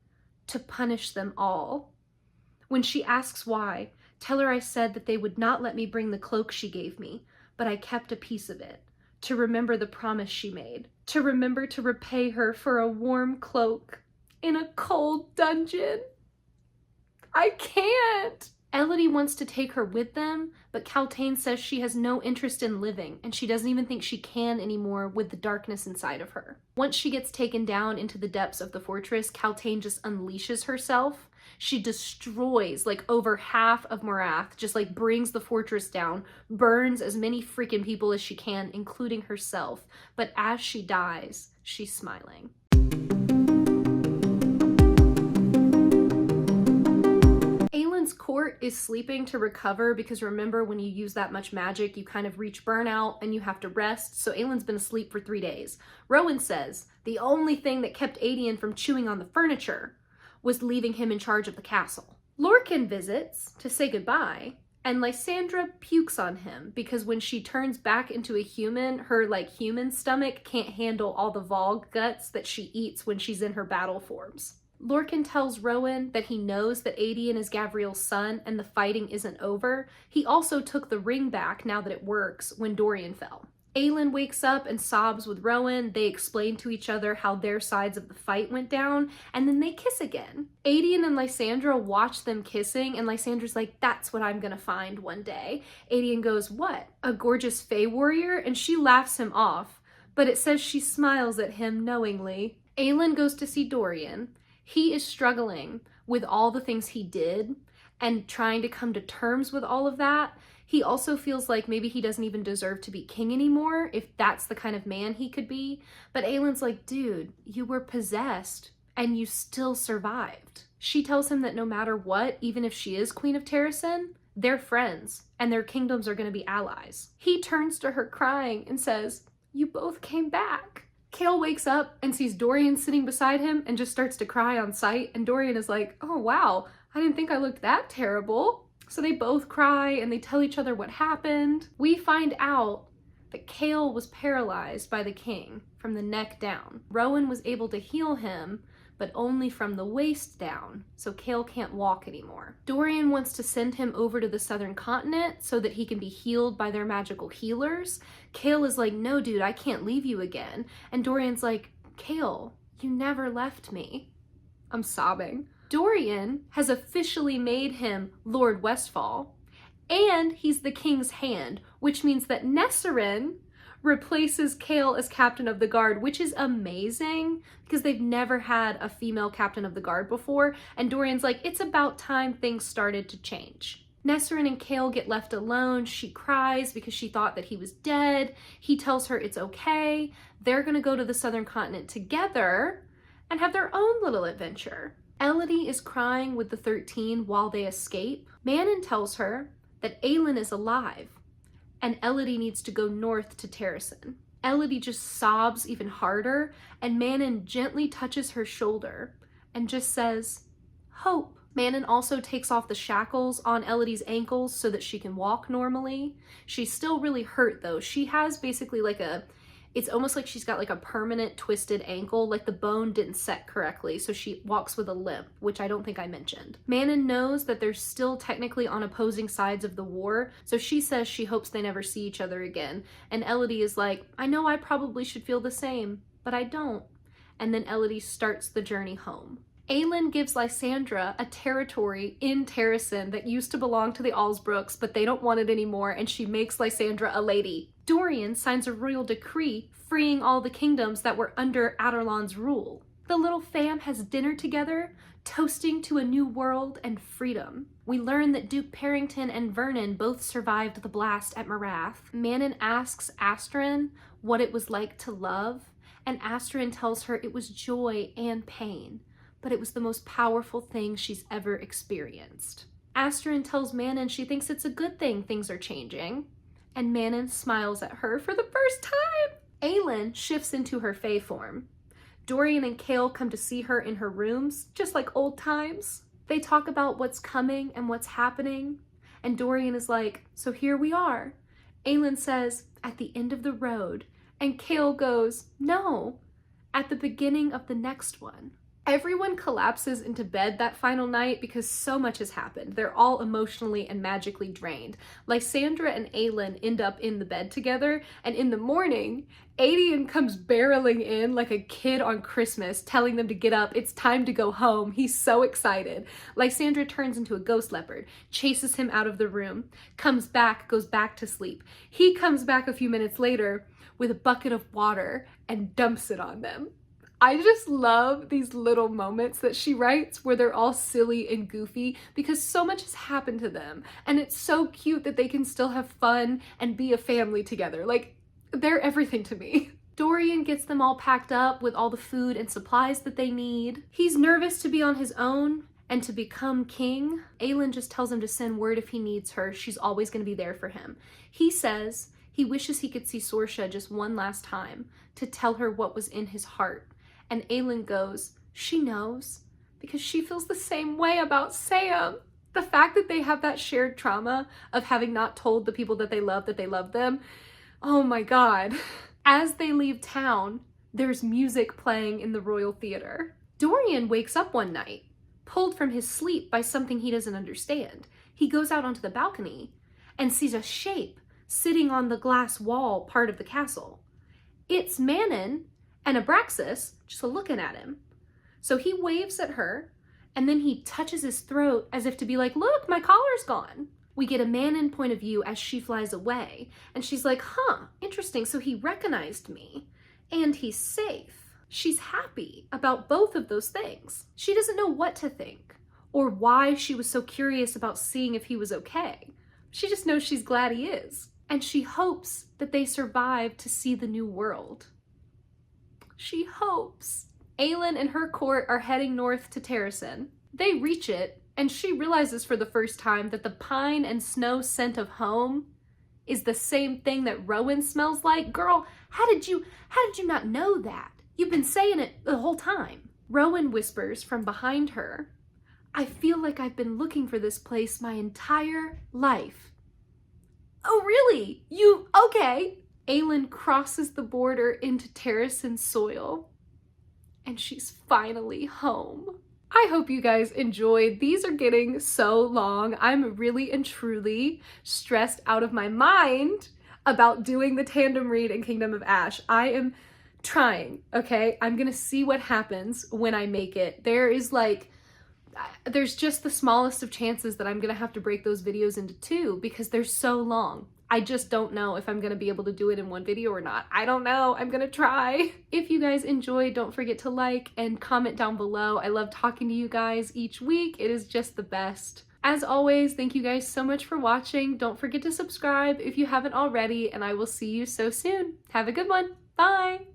to punish them all. When she asks why, tell her I said that they would not let me bring the cloak she gave me, but I kept a piece of it, to remember the promise she made, to remember to repay her for a warm cloak in a cold dungeon. I can't. Elodie wants to take her with them, but Kaltain says she has no interest in living, and she doesn't even think she can anymore with the darkness inside of her. Once she gets taken down into the depths of the fortress, Kaltain just unleashes herself. She destroys like over half of Morath, just like brings the fortress down, burns as many freaking people as she can, including herself. But as she dies, she's smiling. Aelin's court is sleeping to recover because remember, when you use that much magic, you kind of reach burnout and you have to rest. So Aelin's been asleep for 3 days. Rowan says the only thing that kept Aedion from chewing on the furniture was leaving him in charge of the castle. Lorcan visits to say goodbye, and Lysandra pukes on him because when she turns back into a human, her like human stomach can't handle all the Vogue guts that she eats when she's in her battle forms. Lorcan tells Rowan that he knows that Aedion is Gavriel's son and the fighting isn't over. He also took the ring back now that it works when Dorian fell. Aelin wakes up and sobs with Rowan. They explain to each other how their sides of the fight went down, and then they kiss again. Aedion and Lysandra watch them kissing, and Lysandra's like, that's what I'm gonna find one day. Aedion goes, what? A gorgeous Fae warrior? And she laughs him off, but it says she smiles at him knowingly. Aelin goes to see Dorian. He is struggling with all the things he did and trying to come to terms with all of that. He also feels like maybe he doesn't even deserve to be king anymore, if that's the kind of man he could be. But Aelin's like, dude, you were possessed and you still survived. She tells him that no matter what, even if she is Queen of Terrasen, they're friends and their kingdoms are going to be allies. He turns to her crying and says, you both came back. Chaol wakes up and sees Dorian sitting beside him and just starts to cry on sight. And Dorian is like, oh wow, I didn't think I looked that terrible. So they both cry and they tell each other what happened. We find out that Chaol was paralyzed by the king from the neck down. Rowan was able to heal him, but only from the waist down, so Chaol can't walk anymore. Dorian wants to send him over to the southern continent so that he can be healed by their magical healers. Chaol is like, no dude, I can't leave you again. And Dorian's like, Chaol, you never left me. I'm sobbing. Dorian has officially made him Lord Westfall, and he's the king's hand, which means that Nesserin replaces Chaol as captain of the guard, which is amazing because they've never had a female captain of the guard before, and Dorian's like, it's about time things started to change. Nesserin and Chaol get left alone. She cries because she thought that he was dead. He tells her it's okay. They're gonna go to the southern continent together and have their own little adventure. Elodie is crying with the 13 while they escape. Manon tells her that Aelin is alive and Elodie needs to go north to Terrasen. Elodie just sobs even harder and Manon gently touches her shoulder and just says, hope. Manon also takes off the shackles on Elodie's ankles so that she can walk normally. She's still really hurt though. She has basically like it's almost like she's got like a permanent twisted ankle, like the bone didn't set correctly, so she walks with a limp, which I don't think I mentioned. Manon knows that they're still technically on opposing sides of the war, so she says she hopes they never see each other again. And Elodie is like, I know I probably should feel the same, but I don't. And then Elodie starts the journey home. Aelin gives Lysandra a territory in Terrasen that used to belong to the Allsbrooks, but they don't want it anymore, and she makes Lysandra a lady. Dorian signs a royal decree freeing all the kingdoms that were under Adarlan's rule. The little fam has dinner together, toasting to a new world and freedom. We learn that Duke Parrington and Vernon both survived the blast at Morath. Manon asks Astrid what it was like to love, and Astrid tells her it was joy and pain, but it was the most powerful thing she's ever experienced. Astrid tells Manon she thinks it's a good thing things are changing, and Manon smiles at her for the first time. Aelin shifts into her Fae form. Dorian and Chaol come to see her in her rooms, just like old times. They talk about what's coming and what's happening, and Dorian is like, so here we are. Aelin says, at the end of the road, and Chaol goes, no, at the beginning of the next one. Everyone collapses into bed that final night because so much has happened. They're all emotionally and magically drained. Lysandra and Aelin end up in the bed together, and in the morning, Aedion comes barreling in like a kid on Christmas, telling them to get up, it's time to go home. He's so excited. Lysandra turns into a ghost leopard, chases him out of the room, comes back, goes back to sleep. He comes back a few minutes later with a bucket of water and dumps it on them. I just love these little moments that she writes where they're all silly and goofy because so much has happened to them, and it's so cute that they can still have fun and be a family together. Like, they're everything to me. Dorian gets them all packed up with all the food and supplies that they need. He's nervous to be on his own and to become king. Aelin just tells him to send word if he needs her. She's always going to be there for him. He says he wishes he could see Sorsha just one last time to tell her what was in his heart. And Aelin goes, she knows, because she feels the same way about Sam. The fact that they have that shared trauma of having not told the people that they love them, oh my God. As they leave town, there's music playing in the Royal Theatre. Dorian wakes up one night, pulled from his sleep by something he doesn't understand. He goes out onto the balcony and sees a shape sitting on the glass wall part of the castle. It's Manon and Abraxas just looking at him. So he waves at her, and then he touches his throat as if to be like, look, my collar's gone. We get a Manon point of view as she flies away, and she's like, huh, interesting, so he recognized me, and he's safe. She's happy about both of those things. She doesn't know what to think, or why she was so curious about seeing if he was okay. She just knows she's glad he is, and she hopes that they survive to see the new world. She hopes. Aelin and her court are heading north to Terrasen. They reach it, and she realizes for the first time that the pine and snow scent of home is the same thing that Rowan smells like. Girl, how did you not know that? You've been saying it the whole time. Rowan whispers from behind her, I feel like I've been looking for this place my entire life. Oh, really? Okay. Aelin crosses the border into Terrasen soil, and she's finally home. I hope you guys enjoyed. These are getting so long. I'm really and truly stressed out of my mind about doing the tandem read in Kingdom of Ash. I am trying, okay? I'm gonna see what happens when I make it. There's just the smallest of chances that I'm gonna have to break those videos into two because they're so long. I just don't know if I'm gonna be able to do it in one video or not. I don't know, I'm gonna try. If you guys enjoyed, don't forget to like and comment down below. I love talking to you guys each week. It is just the best. As always, thank you guys so much for watching. Don't forget to subscribe if you haven't already, and I will see you so soon. Have a good one. Bye.